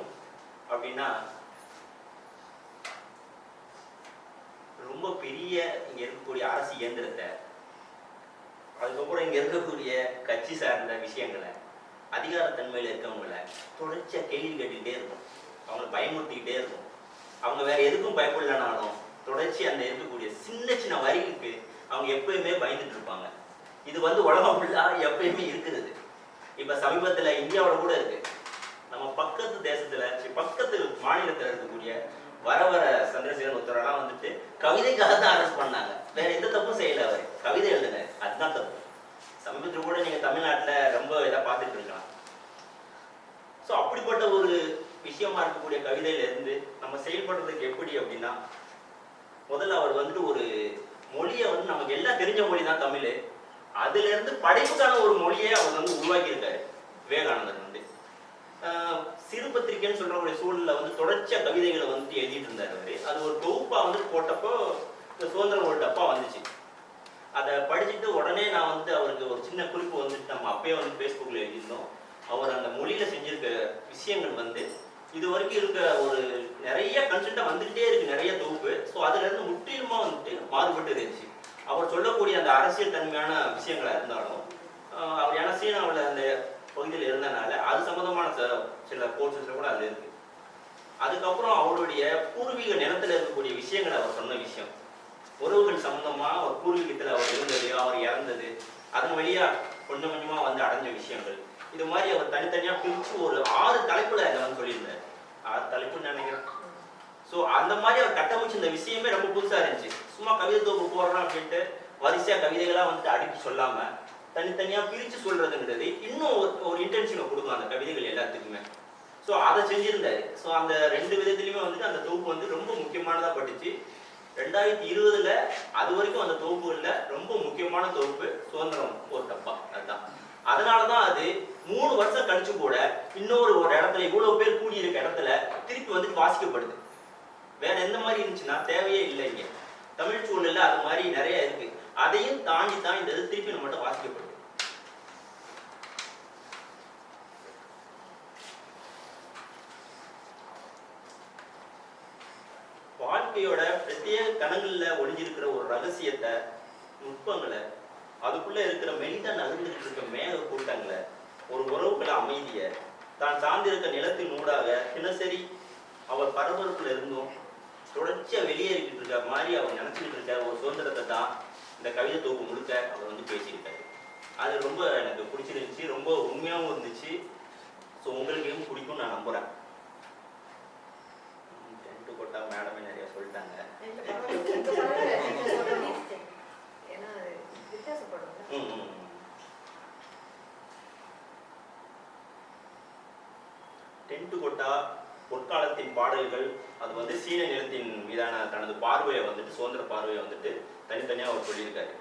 அப்படின்னா, ரொம்ப பெரிய இங்க இருக்கக்கூடிய அரசு இயந்திரத்தை, அதுக்கப்புறம் இங்க இருக்கக்கூடிய கட்சி சார்ந்த விஷயங்களை, அதிகாரத்தன்மையில் இருக்கவங்களை தொடர்ச்சியாக கேள்வி கேட்டுக்கிட்டே இருக்கும். அவங்களை பயமுறுத்திக்கிட்டே இருக்கும். அவங்க வேற எதுக்கும் பயப்படலனாலும் தொடர்ச்சி அந்த இருக்கக்கூடிய சின்ன வரிகளுக்கு அவங்க எப்பயுமே பயந்துட்டு இருப்பாங்க. இது வந்து உலகம் ஃபுல்லாக எப்பயுமே இருக்கிறது. இப்போ சமீபத்தில் இந்தியாவில் கூட இருக்கு. நம்ம பக்கத்து தேசத்துல பக்கத்து மாநிலத்தில் இருக்கக்கூடிய வர சந்திரசேகரன் ஒருத்தரெல்லாம் வந்துட்டு கவிதைக்காக தான் அரெஸ்ட் பண்ணாங்க. வேற எந்த தப்பும் செய்யல. அவர் கவிதை எழுதுனாரு, அதுதான் தப்பு. சமீபத்தில் கூட நீங்க தமிழ்நாட்டில் ரொம்ப இதை பார்த்துட்டு இருக்கலாம். ஸோ அப்படிப்பட்ட ஒரு விஷயமா இருக்கக்கூடிய கவிதையில இருந்து நம்ம செயல்படுறதுக்கு எப்படி அப்படின்னா, முதல்ல அவர் வந்துட்டு ஒரு மொழியை வந்து நமக்கு எல்லாம் தெரிஞ்ச மொழி தான் தமிழ். அதுல இருந்து படைப்புக்கான ஒரு மொழியை அவர் வந்து உருவாக்கியிருக்காரு விவேகானந்தர் வந்து. சிறு பத்திரிக்கைன்னு சொல்ற ஒரு சூழல்ல வந்து தொடர்ச்சியா கவிதைகளை வந்து எழுதிட்டு இருந்தார் அவரு. அது ஒரு தொகுப்பா வந்து போட்டப்போ இந்த சுதந்திரம் ஒரு டப்பா வந்துச்சு. அதை படிச்சுட்டு உடனே நான் வந்து அவருக்கு ஒரு சின்ன குறிப்பு வந்துட்டு நம்ம அப்பயே வந்து ஃபேஸ்புக்கில் எழுதியிருந்தோம். அவர் அந்த மொழியில செஞ்சிருக்க விஷயங்கள் வந்து இது வரைக்கும் இருக்க ஒரு நிறைய கன்சென்ட்டாக வந்துகிட்டே இருக்கு, நிறைய தொகுப்பு. ஸோ அதுல இருந்து முற்றிலுமா வந்துட்டு மாறுபட்டு இருந்துச்சு. அவர் சொல்லக்கூடிய அந்த அரசியல் தன்மையான விஷயங்களா இருந்தாலும், அவர் ஏன்னா சீனாவில் அந்த பகுதியில் இருந்தனால அது சம்பந்தமான சில கோர்சஸ்ல கூட அது இருக்கு. அதுக்கப்புறம் அவருடைய பூர்வீக நிலத்துல இருக்கக்கூடிய விஷயங்களை அவர் சொன்ன விஷயம், உறவுகள் சம்பந்தமா ஒரு பூர்வீகத்தில் அவர் இருந்தது, அவர் இறந்தது, அதன் வழியா கொஞ்சம் கொஞ்சமா வந்து அடைஞ்ச விஷயங்கள், இது மாதிரி அவர் தனித்தனியா பிரிச்சு ஒரு 6 தலைப்புல இதை வந்து சொல்லியிருந்தார். 6 தலைப்புன்னு நினைக்கிறேன். ஸோ அந்த மாதிரி அவர் கட்டமைச்சு இந்த விஷயமே ரொம்ப புதுசா இருந்துச்சு. சும்மா கவிதை தொகுப்பு போடுறோம் அப்படின்ட்டு வரிசையா கவிதைகளா வந்துட்டு அடுக்கி சொல்லாம தனித்தனியா பிரிச்சு சொல்றதுங்கிறது இன்னும் ஒரு இன்டென்ஷனை கொடுக்கும் அந்த கவிதைகள் எல்லாத்துக்குமே. ஸோ அதை செஞ்சிருந்தாரு. ஸோ அந்த 2 விதத்துலையுமே வந்துட்டு அந்த தொகுப்பு வந்து ரொம்ப முக்கியமானதா பட்டுச்சு. 2020 அது வரைக்கும் அந்த தொகுப்புகள்ல ரொம்ப முக்கியமான தொகுப்பு சுதந்திரம் ஒரு டப்பா. அதுதான். அதனாலதான் அது 3 வருஷம் கழிச்சு கூட இன்னொரு இடத்துல இவ்வளவு பேர் கூடி இருக்க இடத்துல திருப்பி வந்துட்டு வாசிக்கப்படுது. வேற எந்த மாதிரி இருந்துச்சுன்னா தேவையே இல்லை. இங்க தமிழ் சூழல்ல அது மாதிரி நிறைய இருக்கு. அதையும் தாண்டி தான் இந்த இது திருப்பி நம்மகிட்ட வாசிக்கப்படுது. வாழ்க்கையோட பிரத்யேக கணங்கள்ல ஒளிஞ்சிருக்கிற ஒரு ரகசியத்தை, நுட்பங்களை, அதுக்குள்ள இருக்கிற மெலிதா நகர்ந்துட்டு இருக்க மேக கூட்டங்களை, ஒரு உறவுகளை அமைதிய, தான் சார்ந்திருக்க நிலத்தின் ஊடாக தினசரி அவர் பரபரப்புல இருந்தும் தொடர்ச்சியா வெளியேறிக்கிட்டு இருக்க மாதிரி அவர் நினைச்சுக்கிட்டு இருக்க ஒரு சுதந்திரத்தை தான் இந்த கவிதை தொகுப்பு முழுக்க அவர் வந்து பேசியிருக்காரு. அது ரொம்ப எனக்கு பிடிச்சிருந்துச்சு, ரொம்ப உண்மையாகவும் இருந்துச்சு. ஸோ உங்களுக்கும் பிடிக்கும் நான் நம்புறேன். கொட்டா மேடமே நிறைய சொல்லிட்டாங்க. டென்ட் கொட்டா பொற்காலத்தின் பாடல்கள், அது வந்து சீன நிலத்தின் மீதான தனது பார்வையை வந்துட்டு, சுதந்திர பார்வையை வந்துட்டு தனித்தனியாக அவர் சொல்லியிருக்காரு.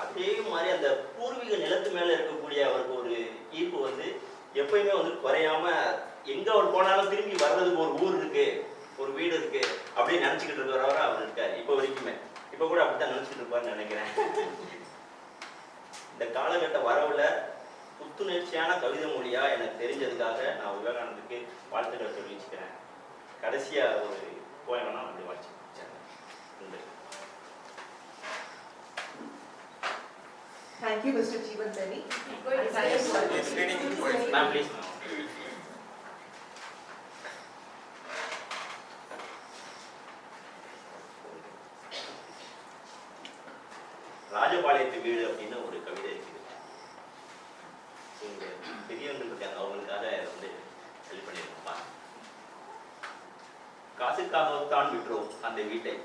அதே மாதிரி அந்த பூர்வீக நிலத்து மேலே இருக்கக்கூடிய அவருக்கு ஒரு ஈர்ப்பு வந்து எப்பயுமே வந்து குறையாம, எங்கே அவர் போனாலும் திரும்பி வர்றதுக்கு ஒரு ஊர் இருக்கு, ஒரு வீடு இருக்கு அப்படின்னு நினச்சிக்கிட்டு இருக்கிறவரை அவர் இருக்காரு இப்போ வரைக்குமே. இப்போ கூட அப்படித்தான் நினச்சிக்கிட்டு இருப்பாருன்னு நினைக்கிறேன். இந்த காலகட்ட வரவுல புத்துணர்ச்சியான கவிதை மொழியா எனக்கு தெரிஞ்சதுக்காக நான் விவேகானந்துக்கு வாழ்த்துக்களை தெரிவிச்சுக்கிறேன். கடைசியா ஒரு போயம்னா அப்படி வாழ்த்து. Thank you, Mr. Jeevan Benny. Ma'am, please. ராஜபாளையத்து வீடு அப்படின்னு ஒரு கவிதை இருக்குது. பெரியவர்கள் இருக்காங்க, அவங்களுக்காக வந்து ஹெல்ப் பண்ணியிருக்கோம்ப்பா. காசுக்காகத்தான் விற்றோம் அந்த வீட்டை,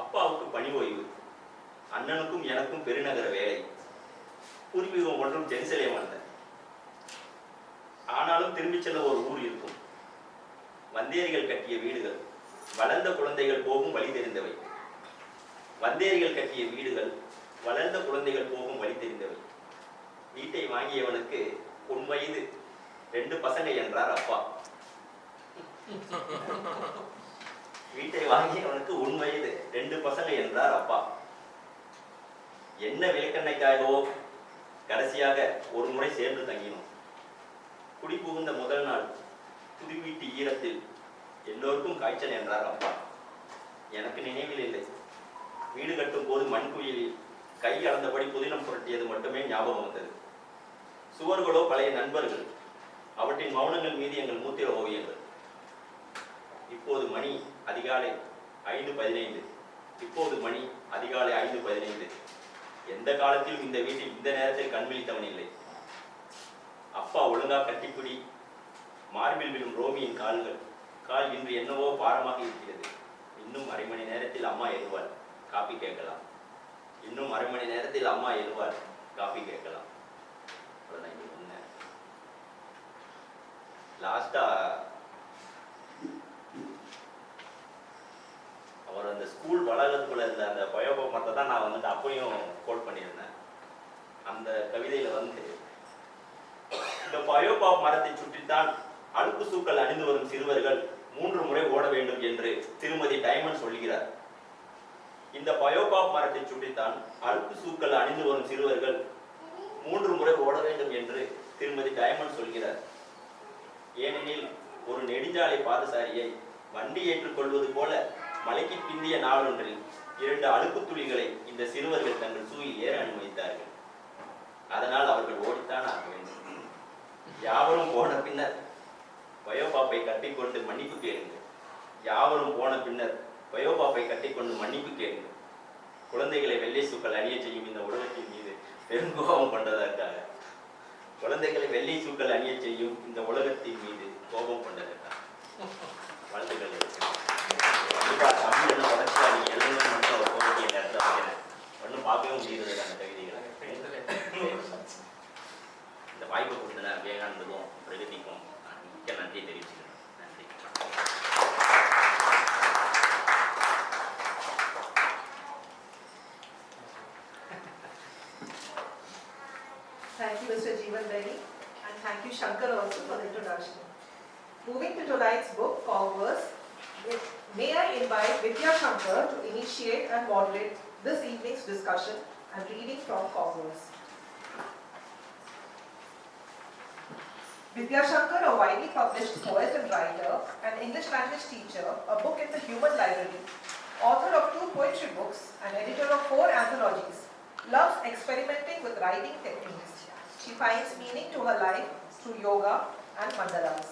அப்பாவுக்கு பணி ஓய்வு, அண்ணனுக்கும் எனக்கும் பெருநகர வேலை, பூர்வீகம் ஒன்றும் ஜெருசலேம் அல்ல, ஆனாலும் திரும்பிச் செல்ல ஒரு ஊர் இருக்கும். வந்தேரிகள் கட்டிய வீடுகள், வளர்ந்த குழந்தைகள் போகும் வழி தெரிந்தவை. வந்தேரிகள் கட்டிய வீடுகள், வளர்ந்த குழந்தைகள் போகும் வழி தெரிந்தவை. வீட்டை வாங்கியவனுக்கு 1 வயது 2 பசங்க என்றார் அப்பா. வீட்டை வாங்கியவனுக்கு 1 வயது 2 பசங்க என்றார் அப்பா. என்ன விளக்கெண்ணைக்காகவோ கடைசியாக ஒரு முறை சேர்ந்து தங்கினோம். குடி புகுந்த முதல் நாள் புது வீட்டு ஈரத்தில் எல்லோருக்கும் காய்ச்சல் என்றார் அப்பா. எனக்கு நினைவில் இல்லை. வீடு கட்டும் போது மண் குயிலில் கை அளந்தபடி புதினம் புரட்டியது மட்டுமே ஞாபகம் வந்தது. சுவர்களோ பழைய நண்பர்கள், அவற்றின் மௌனங்கள் மீது எங்கள் மூத்திர ஓவியங்கள். இப்போது மணி அதிகாலை 5:15. இப்போது மணி அதிகாலை 5:15. எந்த காலத்திலும் இந்த வீட்டில் இந்த நேரத்தில் கண்விழித்தவன் இல்லை. அப்பா ஒழுங்கா கட்டிப்பிடி. மார்பில் விழும் ரோமியின் கால் இன்று என்னவோ பாரமாக இருக்கிறது. இன்னும் அரை மணி நேரத்தில் அம்மா எழுவாள், காப்பி கேட்கலாம். இன்னும் அரை மணி நேரத்தில் அம்மா எழுவாள், காப்பி கேட்கலாம். அவ்வளோதான். இங்கே ஒன்று லாஸ்டா அவர் அந்த ஸ்கூல் வளாகத்துக்குள்ள இருந்த அந்த பயோபமத்தை தான் நான் வந்துட்டு அப்பையும் கோட் பண்ணியிருந்தேன். அந்த கவிதையில வந்து, இந்த பயோபாப் மரத்தை சுற்றித்தான் அழுக்கு சூக்கள் அணிந்து வரும் சிறுவர்கள் 3 முறை ஓட வேண்டும் என்று திருமதி டைமண்ட் சொல்கிறார். இந்த பயோபாப் மரத்தை சுற்றித்தான் அழுக்கு சூக்கள் அணிந்து வரும் சிறுவர்கள் 3 முறை ஓட வேண்டும் என்று திருமதி டைமண்ட் சொல்கிறார். ஏனெனில் ஒரு நெடுஞ்சாலை பாதசாரியை வண்டி ஏற்றுக்கொள்வது போல மலைக்கு பிந்திய நாளொன்றில் 2 அழுக்கு துளிகளை இந்த சிறுவர்கள் தங்கள் சூயில் ஏற அனுமதித்தார்கள். அதனால் அவர்கள் ஓடித்தான் ஆக வேண்டும். யாவரும் போன பின்னர் பயோபாப்பை கட்டிக்கொண்டு மன்னிப்பு கேளுங்கள். யாவரும் போன பின்னர் பயோபாப்பை கட்டிக்கொண்டு மன்னிப்பு கேளுங்கள். குழந்தைகளை வெள்ளை சூக்கள் அணிய செய்யும் இந்த உலகத்தின் மீது பெருங்கோபம் கொண்டதற்காக. குழந்தைகளை வெள்ளை சூக்கள் அணிய செய்யும் இந்த உலகத்தின் மீது கோபம் கொண்டதற்காக. வாழ்த்துக்கள். தமிழ் என்ன வளர்ச்சி எல்லாமே மட்டும் ஒரு கோரிக்கையை நேரத்தை வைக்கிறேன். ஒன்றும் பார்க்கவே முடிகிறது அந்த கவிதைகளை. இந்த வாய்ப்பை கொடுத்தன விவேகானந்துக்கும் பிரகதிக்கும் மிக்க நன்றி தெரிவிச்சுக்கிறேன். நன்றி. Thank you, Mr. Jeevan Benny, and thank you, Shankar, also for the introduction. Moving to tonight's book, CogVerse, may I invite Vidya Shankar to initiate and moderate this evening's discussion and reading from CogVerse. Vidya Shankar, a widely published poet and writer, an English language teacher, a book in the Human Library, author of 2 poetry books, and editor of 4 anthologies, loves experimenting with writing techniques. She finds meaning to her life through yoga and mandalas.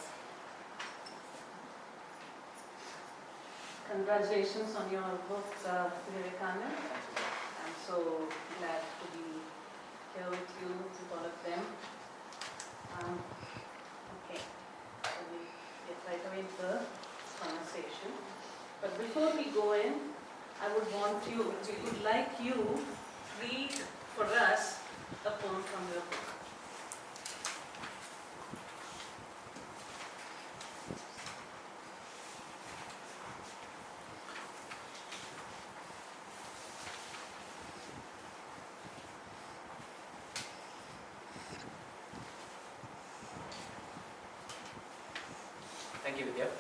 Congratulations on your book, Vivekanand. I'm so glad to be here with you, with all of them. Okay, so we get right away into the conversation. But before we go in, I would like you read for us a poem from your book. Thank you, Vidya.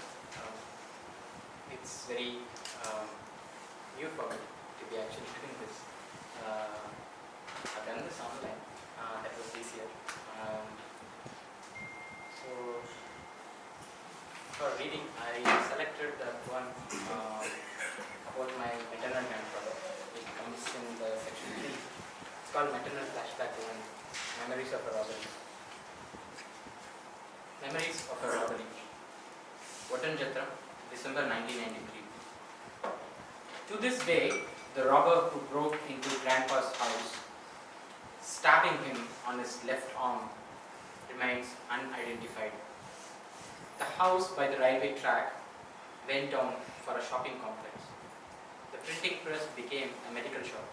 It's very new for me to be actually doing this. I've done this online. That was easier. So for reading, I selected that one about my maternal grandfather. It comes in the section 3. It's called Maternal Flashback 1, Memories of a Robbery. Memories of a Robbery. Jatra, December 1993. To this day, the robber who broke into Grandpa's house, stabbing him on his left arm, remains unidentified. The house by the railway track went down for a shopping complex. The printing press became a medical shop,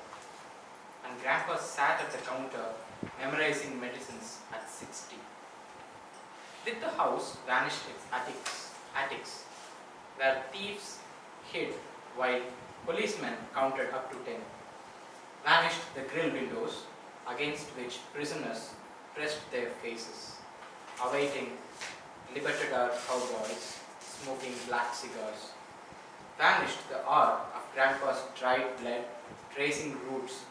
and Grandpa sat at the counter memorizing medicines at 60. Did the house vanish its attics, where thieves hid while policemen counted up to 10? Vanished the grill windows against which prisoners pressed their faces, awaiting Libertador cowboys smoking black cigars. Vanished the hour of Grandpa's dried blood tracing routes,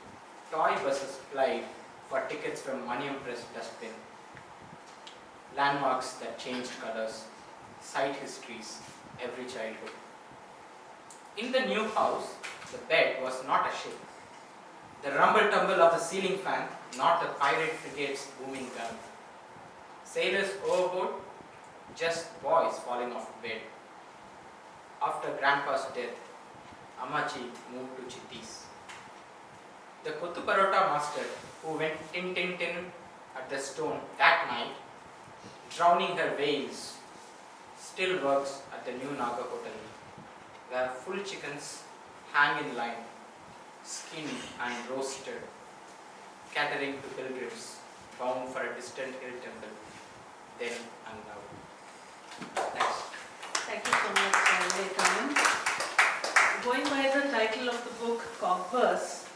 toy buses plied for tickets from money-impressed dustbin. Landmarks that changed colors, site histories, every childhood. In the new house, the bed was not a ship. The rumble-tumble of the ceiling fan, not the pirate frigate's booming gun. Sailors overboard, just boys falling off bed. After Grandpa's death, Amachi moved to Chittis. The Kottu Parota master, who went tin tin tin at the stone that night, drowning her veils, still works at the new Naga Hotel, where full chickens hang in line, skinned and roasted, catering to pilgrims bound for a distant hill temple, then and now. Thanks. Thank you so much, Vivekanand. Going by the title of the book, CogVerse,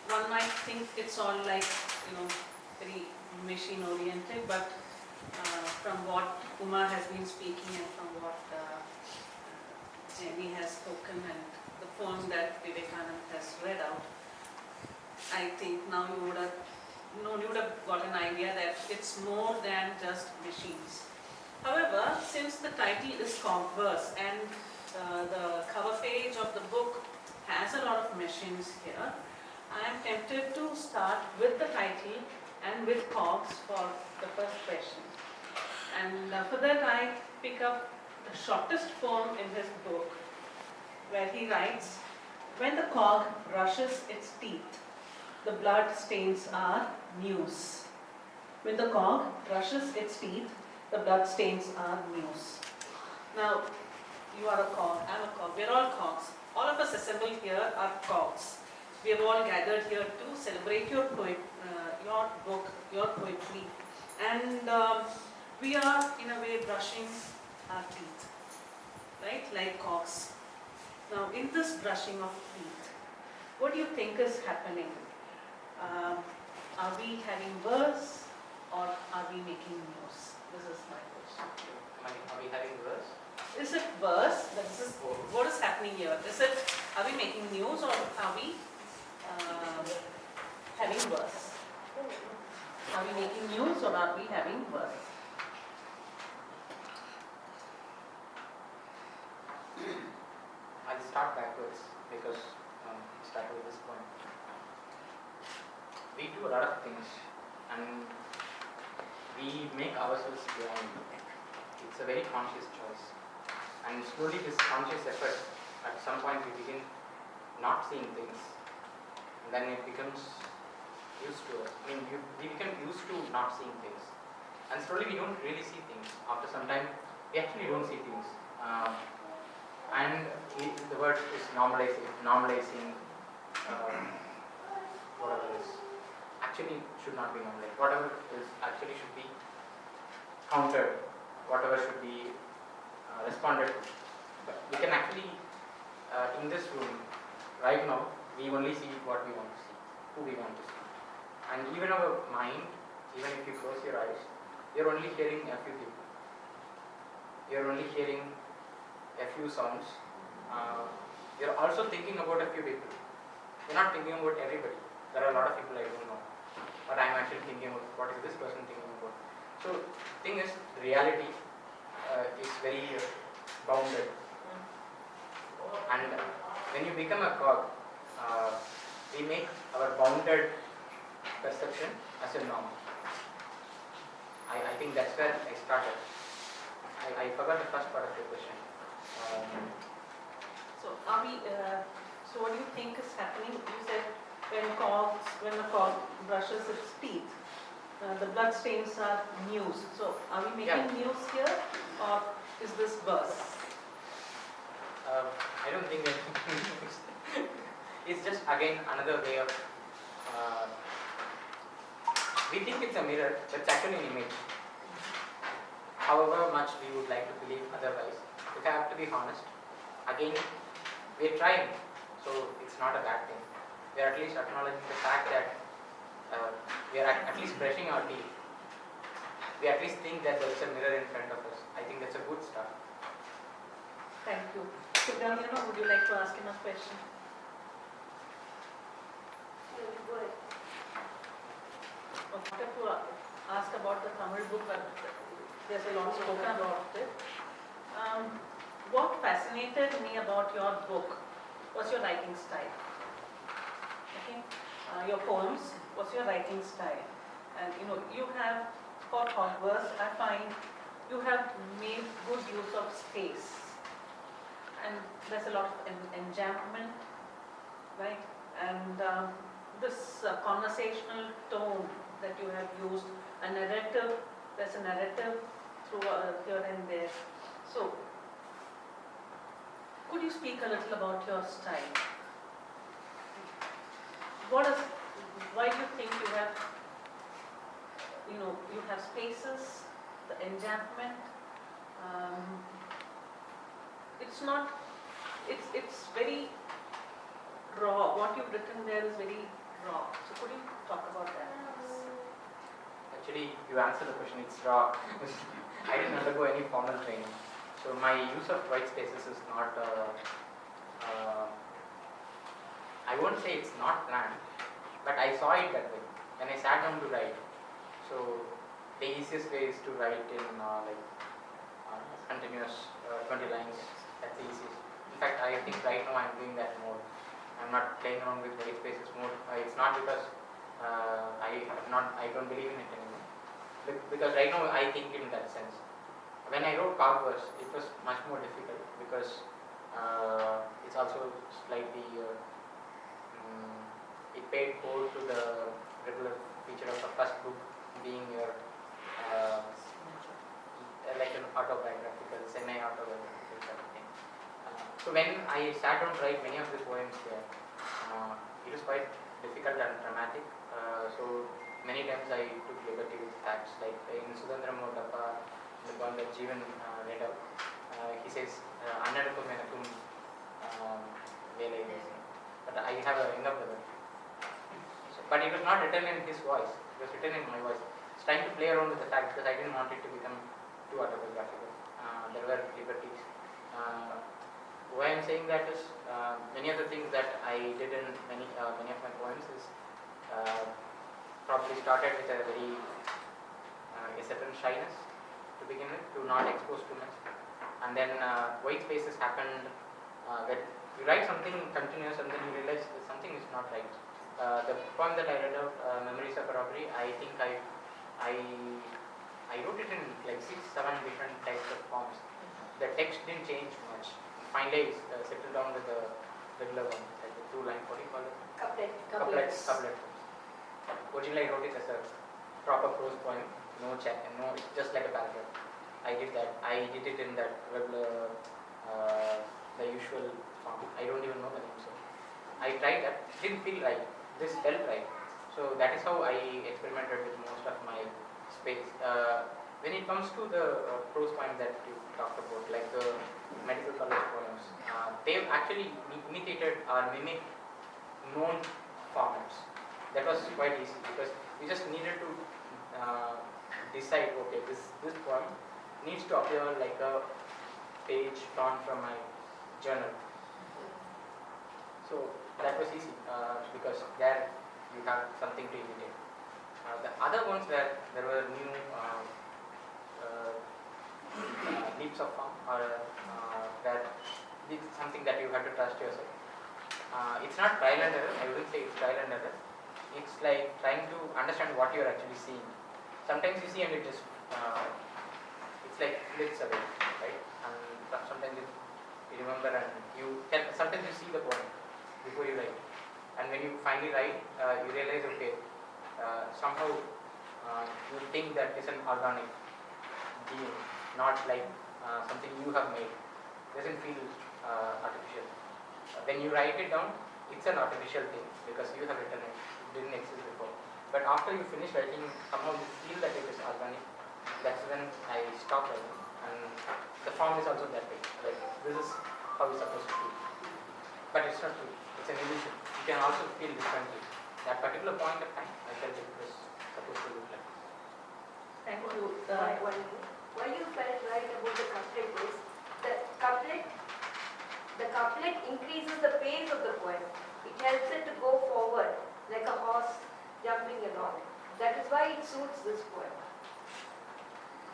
one might think it's all like, very machine-oriented, but from what Uma has been speaking and from what Jenny has spoken and the poem that Vivekanand has read out, I think now you would have got an idea that it's more than just machines. However, since the title is CogVerse and the cover page of the book has a lot of machines here, I am tempted to start with the title and with cogs for the first question. And for that I pick up the shortest poem in his book, where he writes, "When the cog brushes its teeth, the blood stains are news." When the cog brushes its teeth, the blood stains are news. Now, you are a cog, I'm a cog, we're all cogs. All of us assembled here are cogs. We have all gathered here to celebrate your book, your poetry. And we are, in a way, brushing our teeth, right? Like cogs. Now, in this brushing of teeth, what do you think is happening? Are we having verse or are we making news? This is my question. Are we having verse? Is it verse? What is happening here? Are we making news or are we having verse? Are we making news or are we having verse? I'll start backwards because start with this point. We do a lot of things and we make ourselves blind. It's a very conscious choice. And slowly this conscious effort, at some point we begin not seeing things. And then it becomes used to us. We become used to not seeing things. And slowly we don't really see things. After some time, we actually don't see things. The word is normalizing whatever it is. Actually should not be normalized. Whatever is actually should be countered. Whatever should be responded to. But we can actually, in this room, right now, we only see what we want to see, who we want to see. And even our mind, even if you close your eyes, you're only hearing a few people. you're only hearing a few sounds. You're also thinking about a few people. You're not thinking about everybody. There are a lot of people I don't know, but I'm actually thinking about what is this person thinking about. So, thing is, reality is very bounded, and when you become a cog, we make our bounded perception as a norm. I think that's where I started. I forgot the first part of your question. So so what do you think is happening? You said when a cog brushes its teeth, the blood stains are news. So are we making news here, or is this verse? I don't think that it's just again another way of. We think it's a mirror, but it's actually an image. However much we would like to believe otherwise, if I have to be honest, again, we're trying, so it's not a bad thing. We are at least acknowledging the fact that we are at least brushing our teeth. We at least think that there is a mirror in front of us. I think that's a good start. Thank you. Siddharth, would you like to ask him a question? Go ahead. I wanted to ask about the Tamil book, but there's a lot spoken about it. What fascinated me about your book was your writing style. Okay, your poems was your writing style, and you have, for CogVerse, I find you have made good use of space, and there's a lot of enjambment, right? And this conversational tone that you have used, a narrative, there's a narrative through here and there. So, could you speak a little about your style? Why do you think you have spaces, the enjambment? It's very raw. What you've written there is very raw. So could you talk about that? Actually, you answered the question, it's raw. I didn't undergo any formal training. So my use of white spaces is not, I won't say it's not planned, but I saw it that way when I sat down to write. So the easiest way is to write in continuous 20 lines. That's the easiest. In fact, I think right now I'm doing that more. I'm not playing around with white spaces more. It's not because I don't believe in it anymore. Because right now I think in that sense. When I wrote CogVerse, it was much more difficult because it's also slightly it paid hold to the regular feature of the first book being your like an autobiographical, semi-autobiographical kind of thing. So when I sat down to write many of the poems there, it was quite difficult and dramatic. So many times I took liberty with facts, like in Sudandram Modappa, the poem that Jeevan read out, he says, Annadakum Enakum Velai. But I have a younger brother. But it was not written in his voice, it was written in my voice. I was trying to play around with the fact because I didn't want it to become too autobiographical. There were liberties. Why I'm saying that is many of the things that I did in many of my poems is probably started with a very a certain shyness to begin with, to not expose too much, and then white spaces happened when you write something continuous and then you realize that something is not right. The poem that I read out, Memories of a Robbery, I think I wrote it in like 6-7 different types of forms. The text didn't change much. Finally, I settled down with the regular one, like the 2-line, what do you call it? Couplets. Couplet. Originally, I wrote it as a proper prose poem, no, it's just like a paragraph. I did that. I did it in that regular, the usual form. I don't even know the name, so I tried that. Didn't feel right. This felt right. So that is how I experimented with most of my space. When it comes to the prose poems that you talked about, like the medical college poems, they've actually imitated or mimicked known formats. That was quite easy because we just needed to decide, okay, this poem needs to appear like a page torn from my journal. So that was easy because there you have something to imitate. The other ones where there were new leaps of form or where it's something that you have to trust yourself. It's not trial and error. I wouldn't say it's trial and error. It's like trying to understand what you're actually seeing. Sometimes you see and it just it's like flits away, right? And sometimes you remember and you can. Sometimes you see the point before you write, and when you finally write, you realize okay, somehow you think that is an organic being, not like something you have made. Doesn't feel artificial. When you write it down, it's an artificial thing because you have written it. It didn't exist before. But after you finish writing, somehow you feel that it is organic. That's when I stop writing, and the form is also that way. Like this is how it's supposed to be. But it's not true. It's an illusion. You can also feel differently. That particular point of time, I felt it was supposed to look like. Thank you. Why you felt right about the couplet is the couplet increases the pace of the poem. It helps it to go forward like a horse jumping along. That is why it suits this poem.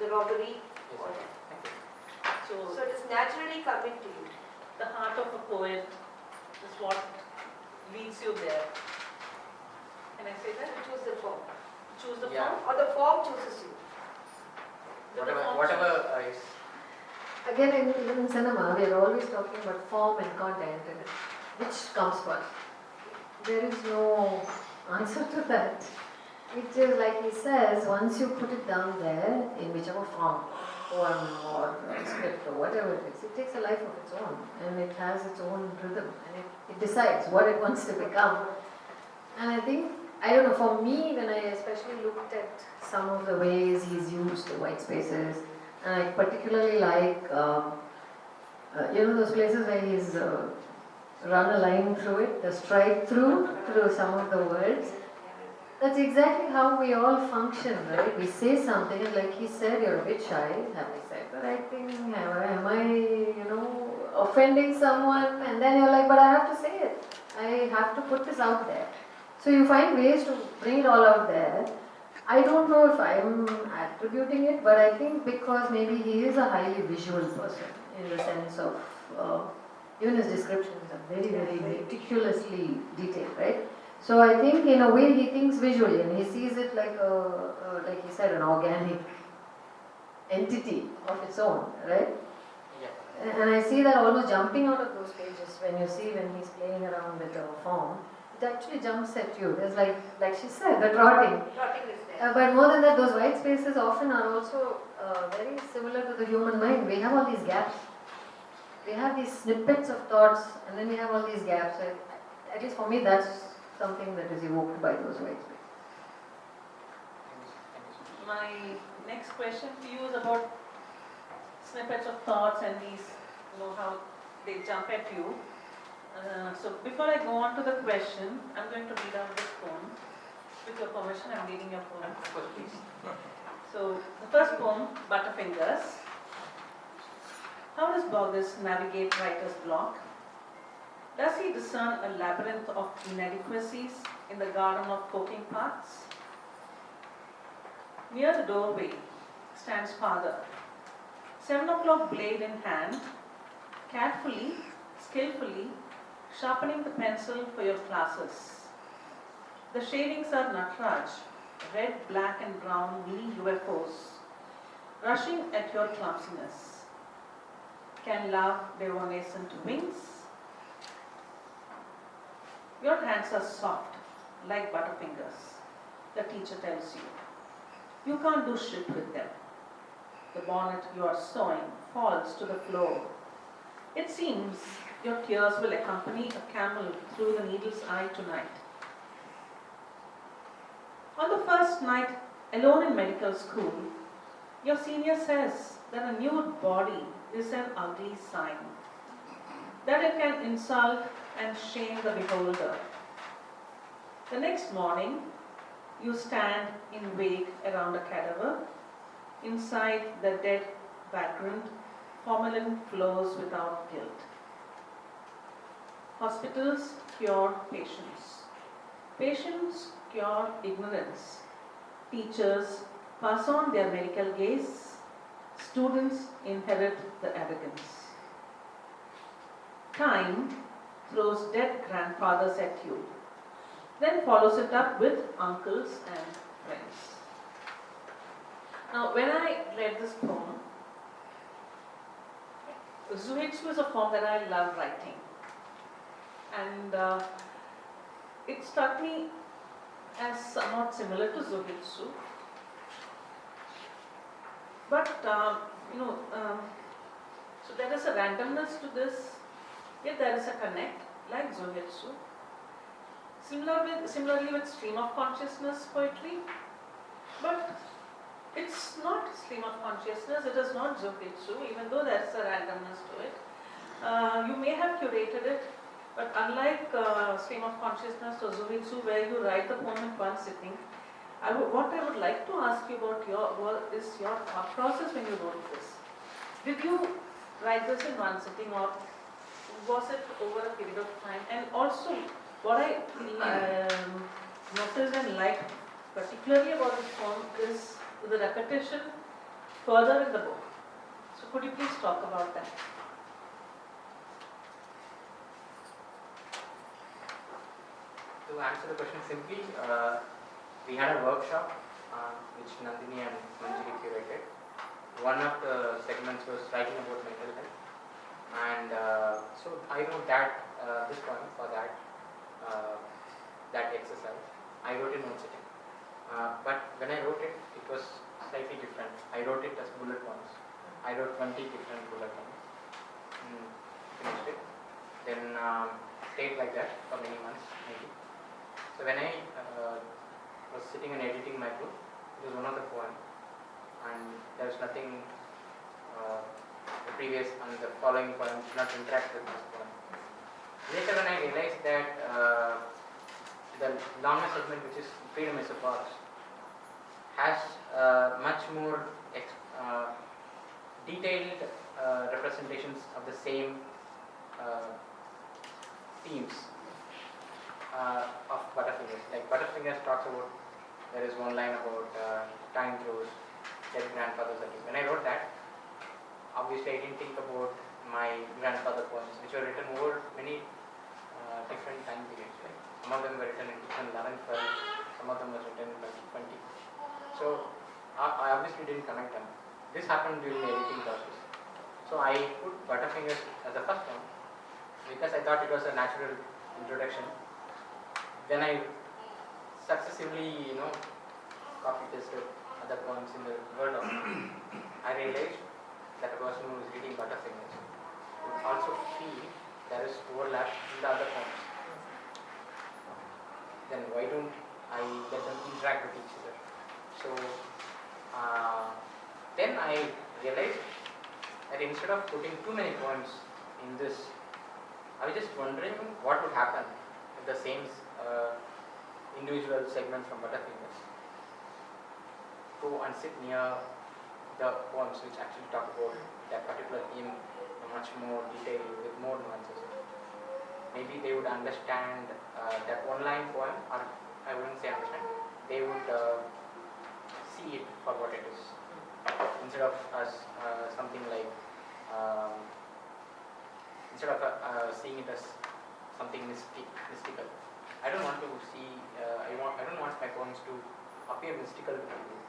The robbery. Yes, All sir. that. Thank you. So it is naturally coming to you. The heart of a poet is what leads you there. Can I say that? You choose the form. Choose the Yeah. form. Or the form chooses you. Whatever is. Again, in cinema, we are always talking about form and content, and which comes first. There is no answer to that. It is like he says, once you put it down there, in whichever form, poem or script or whatever it is, it takes a life of its own, and it has its own rhythm, and it decides what it wants to become. And I think, I don't know, for me, when I especially looked at some of the ways he's used the white spaces, and I particularly like, those places where he's run a line through it, the strike through some of the words. That's exactly how we all function, right? We say something, and like he said, you're a bit shy. Have I said the right thing? Am I, offending someone? And then you're like, but I have to say it. I have to put this out there. So you find ways to bring it all out there. I don't know if I'm attributing it, but I think because maybe he is a highly visual person in the sense of, even his descriptions are very, very meticulously detailed, right? So I think in a way he thinks visually and he sees it like like he said, an organic entity of its own, right? Yeah. And I see that almost jumping out of those pages when he's playing around with the form. It actually jumps at you. There's like she said, the trotting. Trotting is there. But more than that, those white spaces often are also very similar to the human mind. We have all these gaps. We have these snippets of thoughts, and then we have all these gaps. So at least for me, that's something that is evoked by those white spaces. My next question to you is about snippets of thoughts and these, how they jump at you. So before I go on to the question, I'm going to read out this poem. With your permission, I'm reading your poem. Of course, please. So the first poem, Butterfingers. How does Bogus navigate writer's block? Does he discern a labyrinth of inadequacies in the garden of coping paths? Near the doorway stands father, 7 o'clock blade in hand, carefully, skillfully, sharpening the pencil for your classes. The shadings are Natraj, red, black and brown mini UFOs, rushing at your clumsiness. Can love devonescent wings? Your hands are soft, like butterfingers, the teacher tells you. You can't do shit with them. The bonnet you are sewing falls to the floor. It seems your tears will accompany a camel through the needle's eye tonight. On the first night, alone in medical school, your senior says that a nude body is an ugly sign, that it can insult and shame the beholder. The next morning, you stand in wait around a cadaver. Inside the dead vagrant, formalin flows without guilt. Hospitals cure patients. Patients cure ignorance. Teachers pass on their medical gaze. Students inherit the arrogance. Time throws dead grandfathers at you, then follows it up with uncles and friends. Now, when I read this poem, Zuhitsu is a form that I love writing, and it struck me as somewhat similar to Zuhitsu. But so there is a randomness to this, yet there is a connect, like Zuhitsu. Similarly with stream of consciousness poetry, but it's not stream of consciousness, it is not Zuhitsu, even though there's a randomness to it. You may have curated it, but unlike stream of consciousness or Zuhitsu, where you write the poem in one sitting, what I would like to ask you about is your thought process when you wrote this. Did you write this in one sitting, or was it over a period of time? And also, what I noticed and liked particularly about this poem is the repetition further in the book. So could you please talk about that? To answer the question simply, we had a workshop which Nandini and Manjiri curated. One of the segments was writing about mental health, and so I wrote that this poem for that exercise. I wrote in one sitting, but when I wrote it, it was slightly different. I wrote it as bullet points. I wrote 20 different bullet points. Finished it. Then stayed like that for many months, maybe. So when I was sitting and editing my book, it was one of the poems, and there was nothing, the previous and the following poem did not interact with this poem. Later when I realized that the longer segment, which is freedom is a cogs, has much more detailed representations of the same themes of Butterfingers. Like Butterfingers talks about, there is one line about time throws dead grandfathers at you. When I wrote that, obviously I didn't think about my grandfather poems, which were written over many different time periods. Like some of them were written in 2011, 12, some of them was written in 2020. So I obviously didn't connect them. This happened during the editing process. So I put Butterfingers as the first one because I thought it was a natural introduction. Then I successively, copy pasted other poems in the Word document. I realized that a person who is reading Butterfingers would also feel there is overlap in the other poems. Then why don't I let them interact with each other? So then I realized that instead of putting too many poems in this, I was just wondering what would happen if the same individual segment from Butterfingers go and sit near the poems which actually talk about that particular theme in much more detail with more nuances. Maybe they would understand that one line poem, or I wouldn't say understand, they would see it for what it is, instead of something like instead of seeing it as something mystical. I don't want to see. I don't want my poems to appear mystical to people.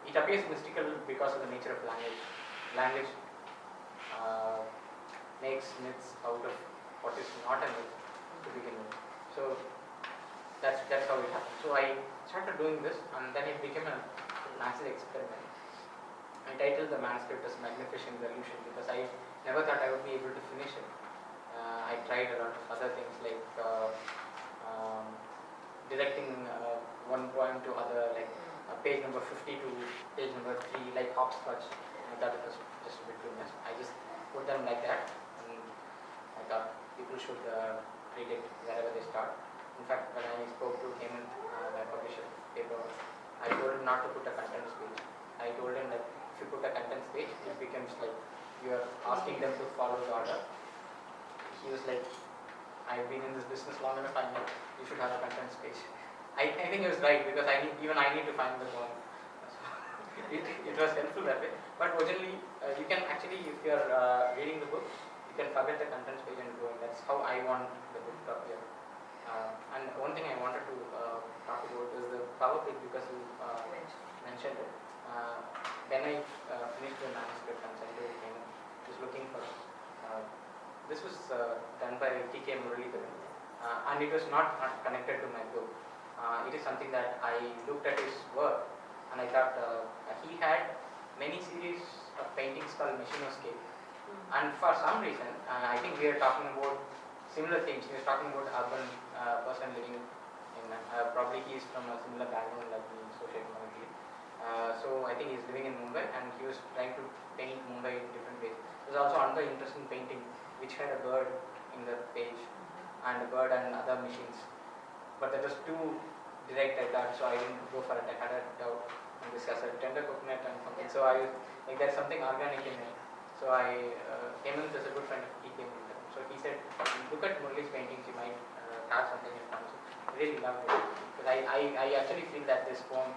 It appears mystical because of the nature of language. Language makes myths out of what is not a myth to begin with. So that's how it happened. So I started doing this, and then it became a massive experiment. I titled the manuscript as Magnificent Illusion because I never thought I would be able to finish it. I tried a lot of other things like directing one poem to other, like page number 50 to page number 3, like hopscotch. I thought it was just a bit too much. I just put them like that, and I thought people should read it wherever they start. In fact, when I spoke to Hemant, my publisher paper, I told him not to put a contents page. I told him that if if you put a contents page, it becomes like you are asking them to follow the order. He was like, I've been in this business long enough, I know you should have a contents page. I think he was right, because I need to find the poem. So it was helpful that way. But originally, you can actually, if you are reading the book, you can forget the contents page and go in. That's how I want the book to appear. And one thing I wanted to talk about is the power page, because you mentioned it. When I finished the manuscript and sent it, I was looking for. This was done by T.K. Muralidharan, and it was not connected to my book. It is something that I looked at his work, and I thought he had many series of paintings called Machinoscape. And for some reason, I think we are talking about similar things. He was talking about urban person living in, probably he is from a similar background like me, socioeconomically. So I think he is living in Mumbai, and he was trying to paint Mumbai in different ways. There was also another interesting painting which had a bird in the page, and a bird and other machines. But that was too direct, I thought, so I didn't go for it. I had a doubt and discussed a tender coconut and something. So I was like, there's something organic in it. So I came in as a good friend of T.K. Muralidharan. So he said, look at Murali's paintings, you might have something in common. So I really loved it. Because I actually feel that this poem,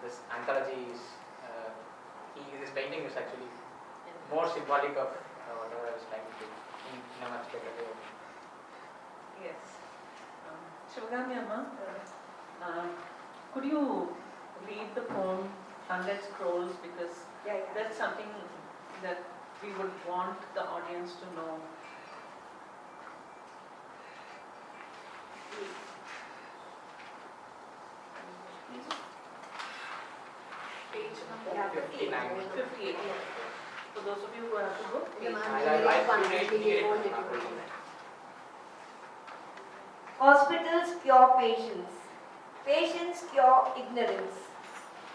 this anthology is, his painting is actually more symbolic of whatever I was trying to do in a much better way. Yes. Shivagami Amma, could you read the poem 100 Scrolls, because that's something that we would want the audience to know. Page number 58. For those of you who have the book, Hospitals cure patients. Patients cure ignorance.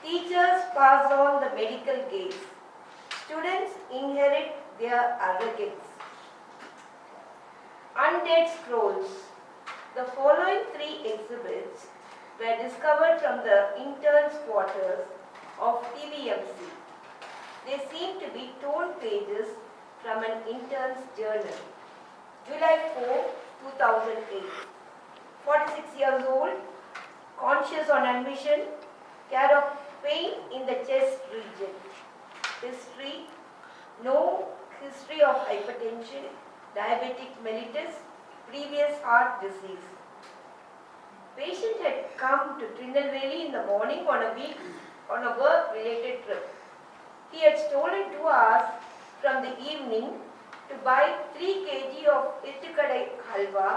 Teachers pass on the medical gaze. Students inherit their arrogance. Undead scrolls. The following 3 exhibits were discovered from the interns' quarters of TVMC. They seem to be torn pages from an intern's journal. July 4, 2008. 46 years old, conscious on admission, care of pain in the chest region. History, no history of hypertension, diabetic mellitus, previous heart disease. Patient had come to Trinelveli in the morning on a work-related trip. He had stolen 2 hours from the evening to buy 3 kg of Ittukadai halwa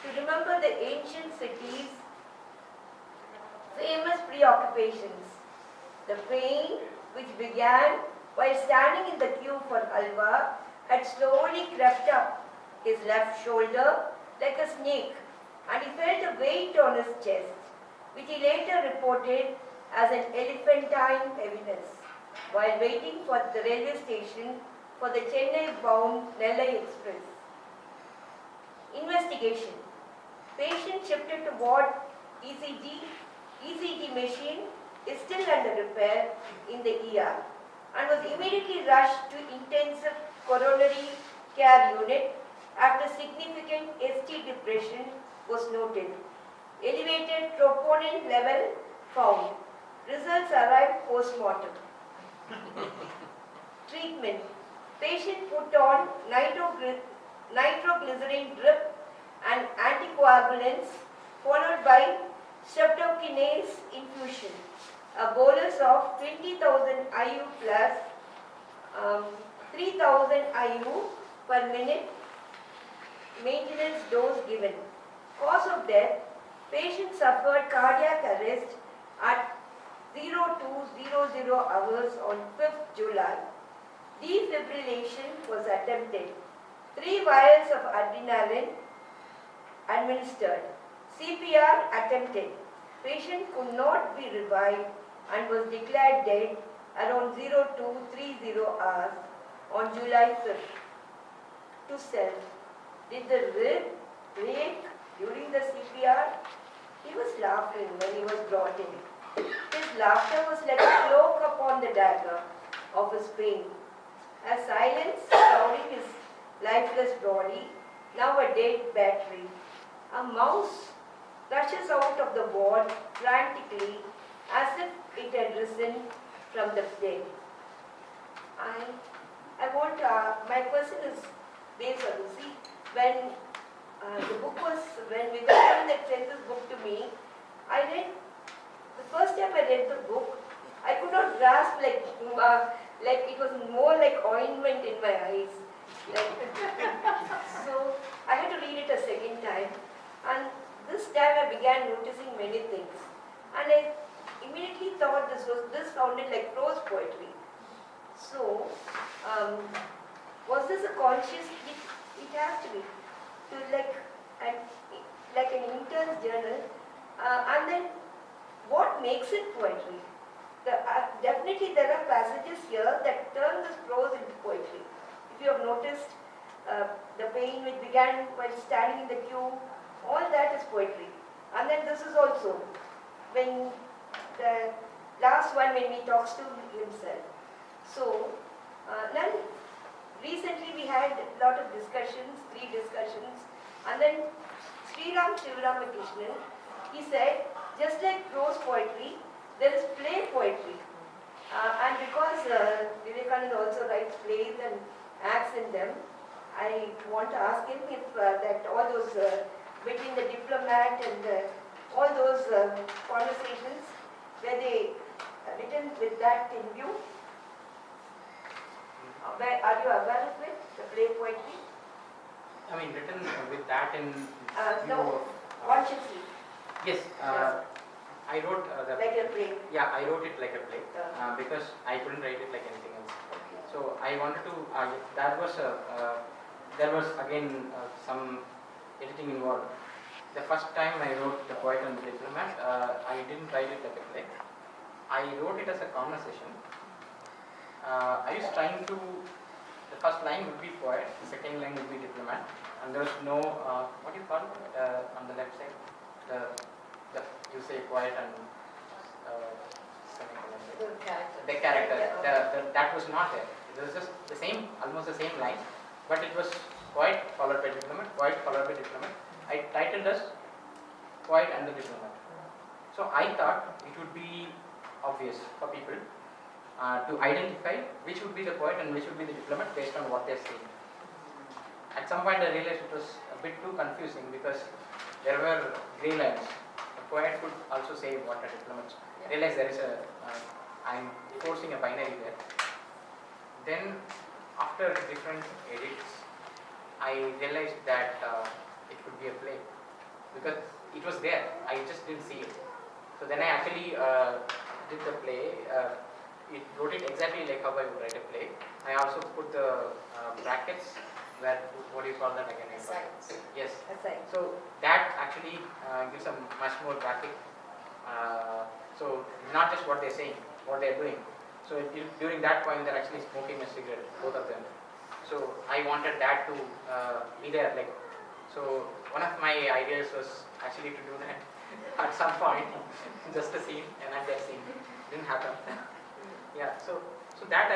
to remember the ancient city's famous preoccupations. The pain, which began while standing in the queue for halwa, had slowly crept up his left shoulder like a snake, and he felt a weight on his chest, which he later reported as an elephantine heaviness while waiting for the railway station for the Chennai-bound Nellai Express. Investigation. Patient shifted to ward ECG. ECG machine is still under repair in the ER and was immediately rushed to intensive coronary care unit after significant ST depression was noted. Elevated troponin level found. Results arrived post-mortem. Treatment. Patient put on nitroglycerin drip and anticoagulants followed by streptokinase infusion. A bolus of 20,000 IU plus 3,000 IU per minute maintenance dose given. Cause of death, patient suffered cardiac arrest at 0200 hours on 5th July. Defibrillation was attempted. 3 vials of adrenaline administered. CPR attempted. Patient could not be revived and was declared dead around 0230 hours on July 5th. To self. Did the rib break during the CPR? He was laughing when he was brought in. His laughter was like a cloak upon the dagger. of his pain. A silence shrouding his lifeless body, now a dead battery. A mouse rushes out of the ward frantically as if it had risen from the dead. My question is based on this. See, when when Vivekanand had sent this book to me, the first time I read the book, I could not grasp like it was more like ointment in my eyes. So I had to read it a second time, and this time I began noticing many things, and I immediately thought this sounded like prose poetry. So was this a conscious? It has to be to like an intern's journal, and then what makes it poetry? Definitely there are passages here that turn this prose into poetry. If you have noticed, the pain which began while standing in the queue, all that is poetry. And then this is also, when the last one when he talks to himself. So, then recently we had a lot of discussions, 3 discussions, and then Sriram Shivaramakrishnan, he said, just like prose poetry, there is play poetry. And because Vivekanand also writes plays and acts in them, I want to ask him if that all those between the diplomat and all those conversations, were they written with that in view? Are you aware of it, the play poetry? I mean, written with that in view No, of... consciously. Yes, I wrote the... Like a play. Yeah, I wrote it like a play because I couldn't write it like anything else. So I wanted to... there was again some editing involved. The first time I wrote The Poet and the Diplomat, I didn't write it like a play. I wrote it as a conversation. I was trying to... The first line would be poet, the second line would be diplomat, and there was no... what do you call it on the left side? You say poet and the character. That was not there. It was just the same, almost the same line, but it was poet followed by diplomat, poet followed by diplomat. I titled as Poet and the Diplomat. So I thought it would be obvious for people to identify which would be the poet and which would be the diplomat based on what they're saying. At some point I realized it was a bit too confusing because there were grey lines. A poet could also say what a diplomat. I realized there is I'm forcing a binary there. Then after different edits, I realized that it could be a play because it was there. I just didn't see it. So then I actually did the play. It wrote it exactly like how I would write a play. I also put the brackets where, what do you call that again? Asides. Yes. Asides. So that actually gives a much more graphic. So not just what they're saying, what they're doing. So during that point, they're actually smoking a cigarette, both of them. So I wanted that to be there. So one of my ideas was actually to do that at some point, just a scene, and at that scene didn't happen. Yeah. So that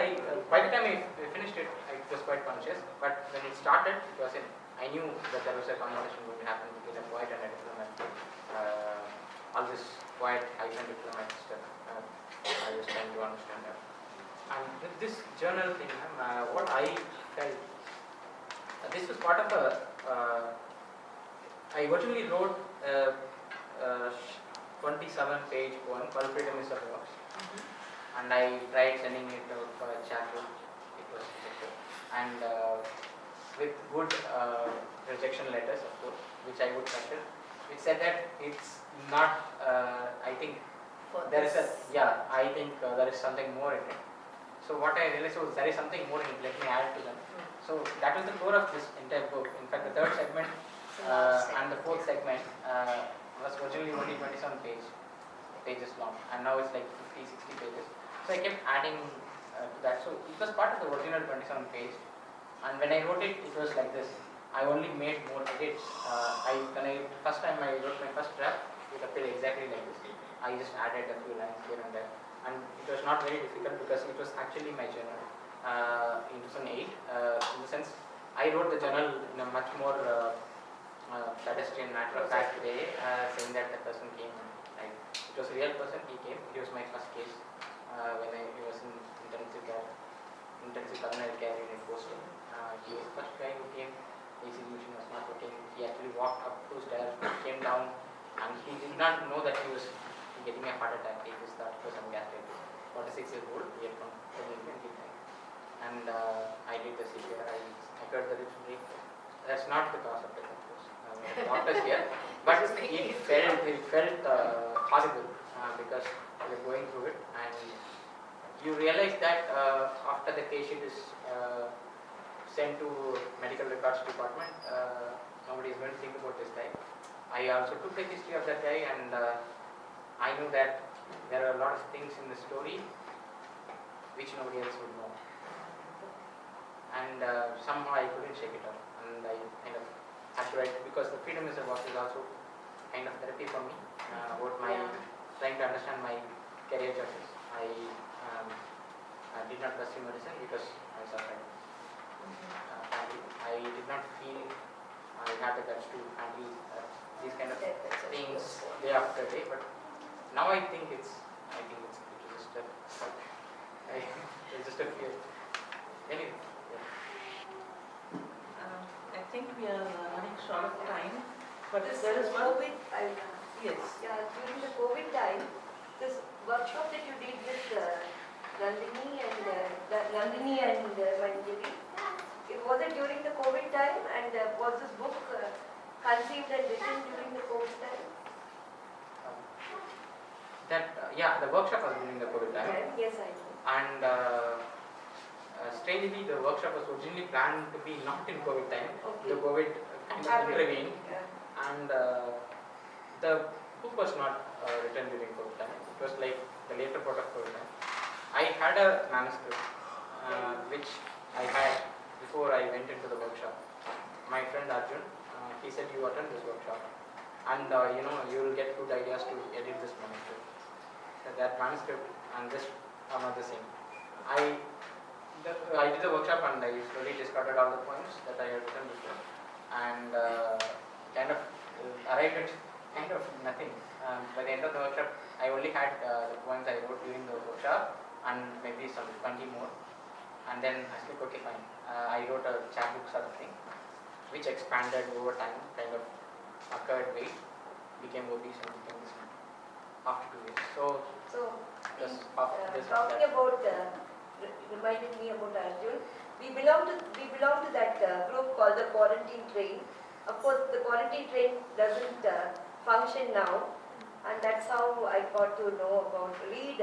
by the time I finished it, I was quite conscious. But when it started, I knew that there was a conversation going to happen between a poet and a diplomat. All this poet hyphen diplomat stuff. I was trying to understand that. And with this journal thing, what I felt, this was part of I originally wrote a 27-page poem called Freedom is a Box. And I tried sending it out for a chapter. It was rejected. And with good rejection letters, of course, which I would consider, it said that it's not, I think, there is I think there is something more in it. So what I realized was there is something more in it, let me add to that. So that was the core of this entire book. In fact, the third segment and the fourth segment was originally only 27 pages long, and now it's like 50, 60 pages. So I kept adding to that. So it was part of the original 27 page, and when I wrote it, it was like this. I only made more edits. First time I wrote my first draft, it appeared exactly like this. I just added a few lines here and there, and it was not very difficult because it was actually my journal in 2008. In the sense, I wrote the journal in a much more pedestrian, matter-of-fact way, saying that the person came. Like, it was a real person. He came. He was my first case when he was in intensive pulmonary care in a postal. He was the first guy who came. The solution was not working. He actually walked up 2 stairs, came down, and he did not know that he was getting a heart attack. He just thought it was some gastritis. 46 years old, he had come from England, he died. And I did the CPR. I heard the ribs break. That's not the cause of death, of course. Doctors here, but it felt horrible because we were going through it, and you realize that after the case sheet is sent to medical records department, nobody is going to think about this guy. I also took the history of that guy, and I knew that there are a lot of things in the story which nobody else would know, and somehow I couldn't shake it off, and I kind of had to write, because the freedom is a work is also kind of therapy for me about my trying to understand my career choices. I did not pursue medicine because I suffered. I did not feel I had the guts to handle these kind of things day after day, but now I think it's just a fear. Anyway, I think we are running short of time, but This there is one. COVID, Yes. during the COVID time, this workshop that you did with Nandini and Manjari, was it during the COVID time, and was this book conceived and written during the COVID time? The workshop was during the COVID time, Yes, I know. and strangely the workshop was originally planned to be not in COVID time. Okay. The COVID kind of intervened, and the book was not written during COVID time. It was like the later part of COVID time. I had a manuscript which I had before I went into the workshop. My friend Arjun, he said, you attend this workshop, and you will get good ideas to edit this manuscript. So that manuscript and this are not the same. I did the workshop, and I slowly discarded all the poems that I had written before, and kind of arrived at kind of nothing. By the end of the workshop, I only had the poems I wrote during the workshop and maybe some 20 more. And then I said, okay, fine. I wrote a chapbook sort of thing, which expanded over time, kind of occurred weight, became obese, and became this one after 2 years. So talking about, reminded me about Arjun. We belong to that group called the Quarantine Train. Of course, the Quarantine Train doesn't function now, and that's how I got to know about read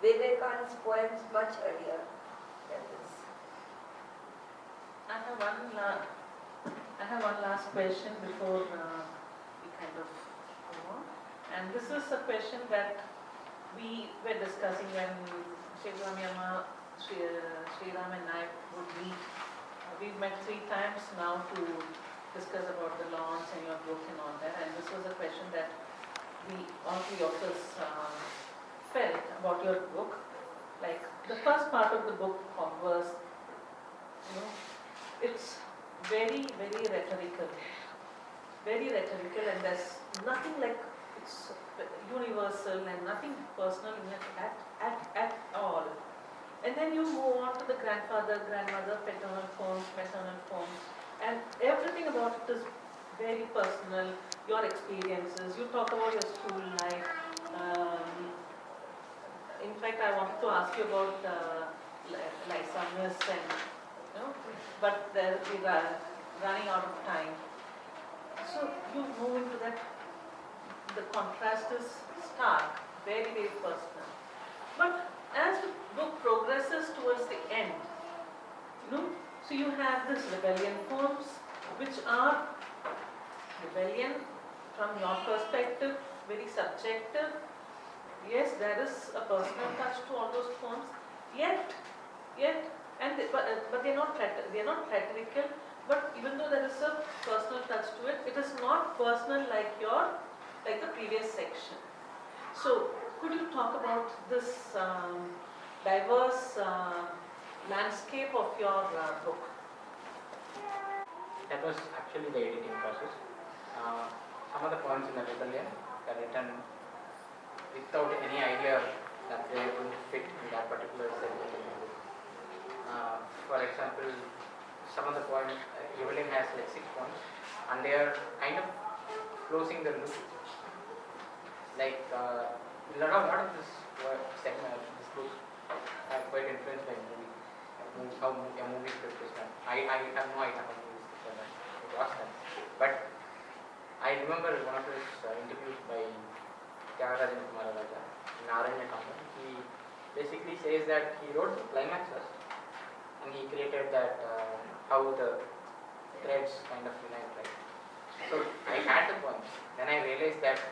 Vivekanand's poems much earlier than this. I have one last question before we kind of go on. And this is a question that we were discussing when Shivramyama, Sriram and I would meet. We've met 3 times now to discuss about the launch and your book and all that. And this was a question that all three of us felt about your book. Like the first part of the book, CogVerse, it's very, very rhetorical. Very rhetorical, and there's nothing like, it's universal and nothing personal in it at all. And then you move on to the grandfather, grandmother, paternal forms, maternal forms, and everything about it is very personal, your experiences. You talk about your school life. In fact, I wanted to ask you about Lysamus and, but we are running out of time. So you move into that, the contrast is stark, very, very personal. But as the book progresses towards the end, so you have this rebellion poems, which are rebellion from your perspective, very subjective. Yes, there is a personal touch to all those poems, yet, but they're not rhetorical. But even though there is a personal touch to it, it is not personal like the previous section. So, could you talk about this diverse landscape of your book? That was actually the editing process. Some of the poems in the rebellion are written without any idea that they would fit in that particular segment in the book. For example, some of the poems, rebellion has like 6 poems, and they are kind of closing the loop. Like a lot of this segment, this book, are quite influenced by movie. How a movie script is done. I have no idea how movies scripts are done. It was done. But I remember one of his interviews by Tyagarajan Kumararaja in Aranyakam. He basically says that he wrote the climax first, and he created that how the threads kind of unite, right? So I had the poems. Then I realized that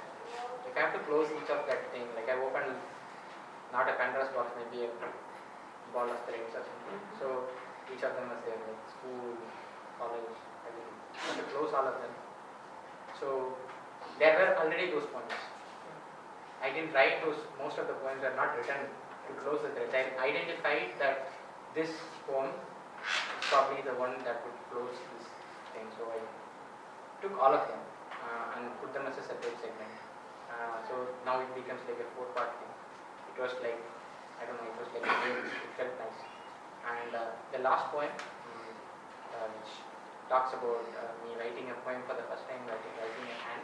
if I have to close each of that thing, like I opened not a Pandora's box, maybe a ball of threads or something. So each of them was there, like school, college, everything. I had to close all of them. So there were already those poems. I didn't write those, most of the poems are not written to close the threads. I identified that this poem is probably the one that would close this thing. So I took all of them and put them as a separate segment. So now it becomes like a 4-part thing. It was like, I don't know, it was like it felt nice. And the last poem, which talks about me writing a poem for the first time, writing a hand,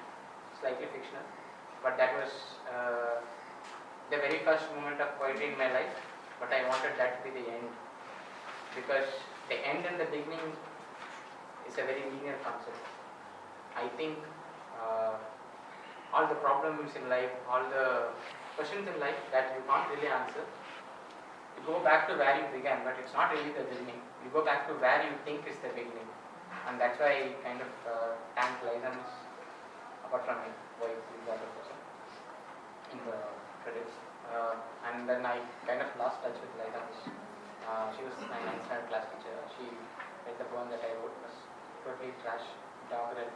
slightly fictional, but that was the very first moment of poetry in my life. But I wanted that to be the end, because the end and the beginning is a very linear concept. I think all the problems in life, all the questions in life that you can't really answer, you go back to where you began, but it's not really the beginning. You go back to where you think is the beginning. And that's why I kind of thank license, apart from my wife, the other person, in the credits. And then I kind of lost touch with license. She was my 9th standard class teacher. She read the poem that I wrote, was totally trash, doggerel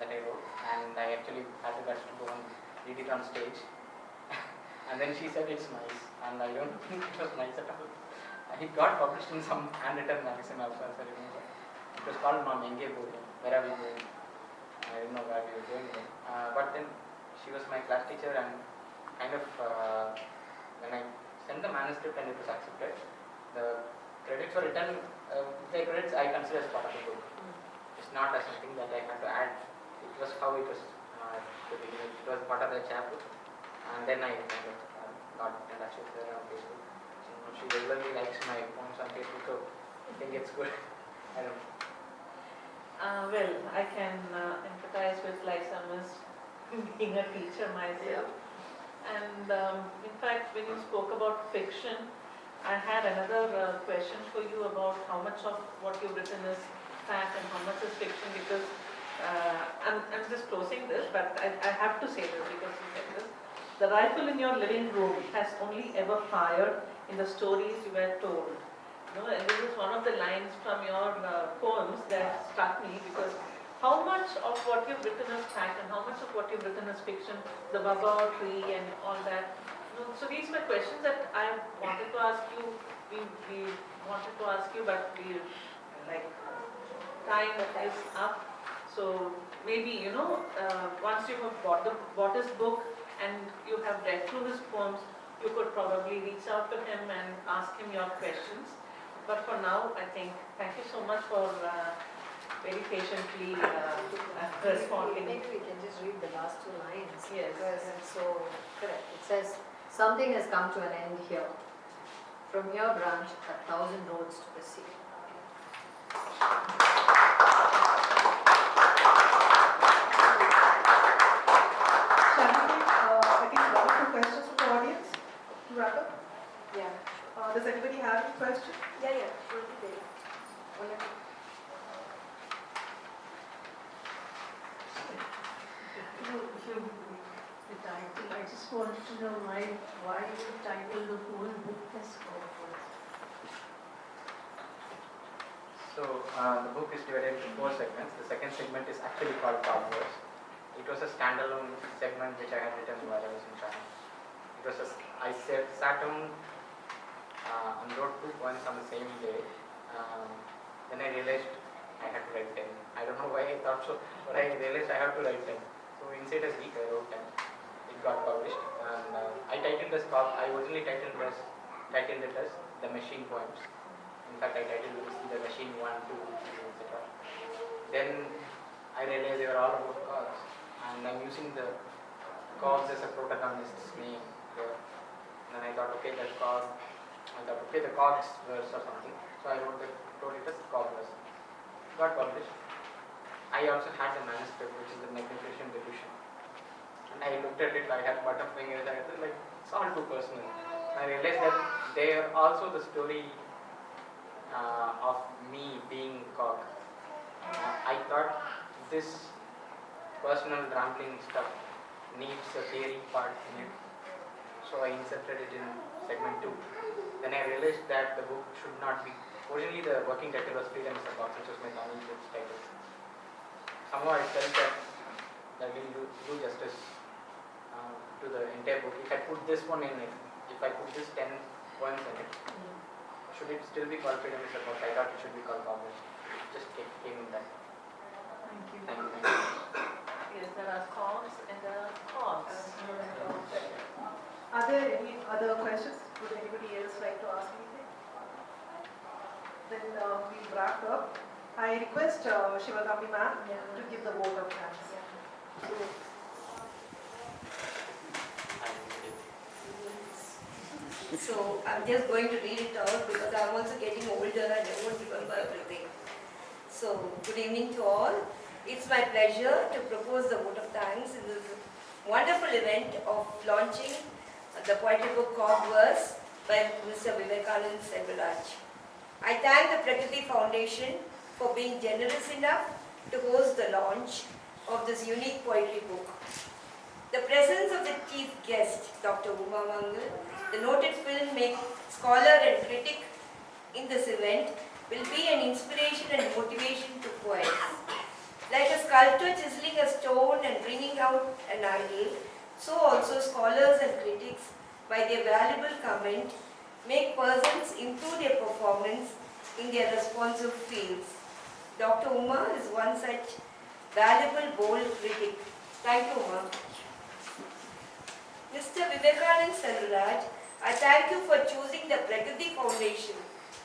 that I wrote, and I actually had the guts to go and read it on stage. And then she said it's nice, and I don't think it was nice at all. It got published in some handwritten magazine also, as I remember. It was called Mom Enge Bodhi. Where are we going? I didn't know where we were going then. But then she was my class teacher, and kind of when I sent the manuscript and it was accepted, the credits were written. The credits I consider as part of the book. It's not as something that I had to add. It was how it was at the beginning. It was part of the chapbook, and then I kind of got in touch with her on Facebook. She regularly likes my poems on Facebook, so I think it's good. I don't know. Well, I can empathize with Lysamus being a teacher myself. And in fact, when you spoke about fiction, I had another question for you about how much of what you've written is fact and how much is fiction, because I'm just closing this, but I have to say this because you said this. The rifle in your living room has only ever fired in the stories you were told. And this is one of the lines from your poems that struck me, because how much of what you've written is fact and how much of what you've written is fiction, the Baba tree and all that. So these were questions that I wanted to ask you, we wanted to ask you, but we, like, time is up. So maybe, once you have bought his book and you have read through his poems, you could probably reach out to him and ask him your questions. But for now, I think, thank you so much for very patiently responding. Maybe we can just read the last 2 lines. Yes. Because it's so correct. It says, something has come to an end here. From here branch 1,000 roads to the sea. I think one or two questions from the audience to wrap up. Yeah. Does anybody have any questions? Yeah, absolutely. The title, I just wanted to know why you titled the whole book as CogVerse. So the book is divided into 4 segments. The second segment is actually called CogVerse. It was a standalone segment which I had written while I was in China. It was I sat down and wrote 2 poems on the same day. Then I realized I had to write 10. I don't know why I thought so, but I realized I have to write 10. So inside a week I wrote 10. It got published, and I titled I originally titled it as The Machine Poems. In fact, I titled it The Machine 1, 2, 3, etc. Then I realized they were all about cogs, and I'm using the cogs as a protagonist's name here. And then I thought, okay, the cogs verse or something. So I wrote it as CogVerse. Got published. I also had the manuscript, which is the magnification edition. And I looked at it, I had Butterfingers, it's all too personal. I realized that they are also the story of me being cog. I thought this personal rambling stuff needs a theory part in it, so I inserted it in segment 2. Then I realized that the book should not be, originally the working title was Freedom is a Box, which was my novel title. Somehow I felt that will do justice to the entire book. If I put this one in it, if I put this 10 poems in it, should it still be called Freedom is a Box? I thought it should be called CogVerse. It just came in that. Thank you. Thank you. Yes, there are cogs and there are cogs. Are there any other questions? Would anybody else like to ask anything? Then we wrap up. I request Shivagami ma'am to give the vote of thanks. So I'm just going to read it out because I'm also getting older and I won't remember everything. So good evening to all. It's my pleasure to propose the vote of thanks in this wonderful event of launching the poetry book CogVerse by Mr. Vivekanand Selvaraj. I thank the Prakriti Foundation for being generous enough to host the launch of this unique poetry book. The presence of the chief guest, Dr. Uma Mangal, the noted filmmaker, scholar and critic in this event, will be an inspiration and motivation to poets. Like a sculptor chiseling a stone and bringing out an idol, so also scholars and critics, by their valuable comment, make persons improve their performance in their responsive fields. Dr. Uma is one such valuable, bold critic. Thank you, Uma. Mr. Vivekanand Selvaraj, I thank you for choosing the Prakriti Foundation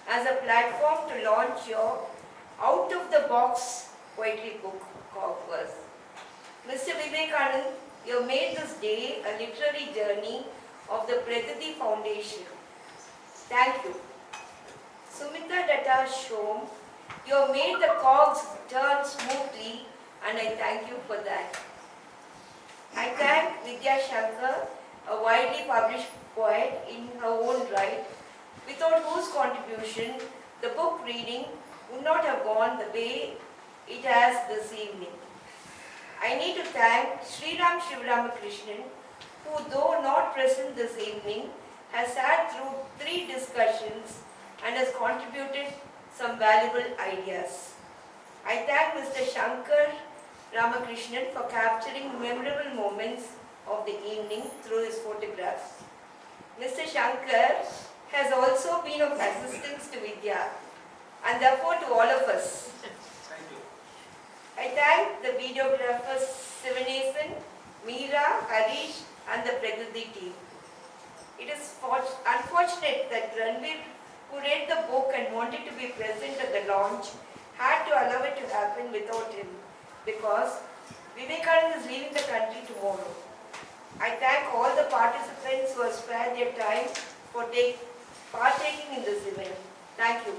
as a platform to launch your out-of-the-box poetry book, CogVerse. Mr. Vivekanand, you have made this day a literary journey of the Prakriti Foundation. Thank you. Sumita Datta Shom, you have made the cogs turn smoothly, and I thank you for that. I thank Vidya Shankar, a widely published poet in her own right, without whose contribution the book reading would not have gone the way it has this evening. I need to thank Sriram Shivramakrishnan, who, though not present this evening, has sat through 3 discussions and has contributed some valuable ideas. I thank Mr. Shankar Ramakrishnan for capturing memorable moments of the evening through his photographs. Mr. Shankar has also been of assistance to Vidya and therefore to all of us. Thank you. I thank the videographers Sivanesan, Meera, Harish and the Prakriti team. It is unfortunate that Ranveer, who read the book and wanted to be present at the launch, had to allow it to happen without him because Vivekanand is leaving the country tomorrow. I thank all the participants who have spared their time for partaking in this event. Thank you.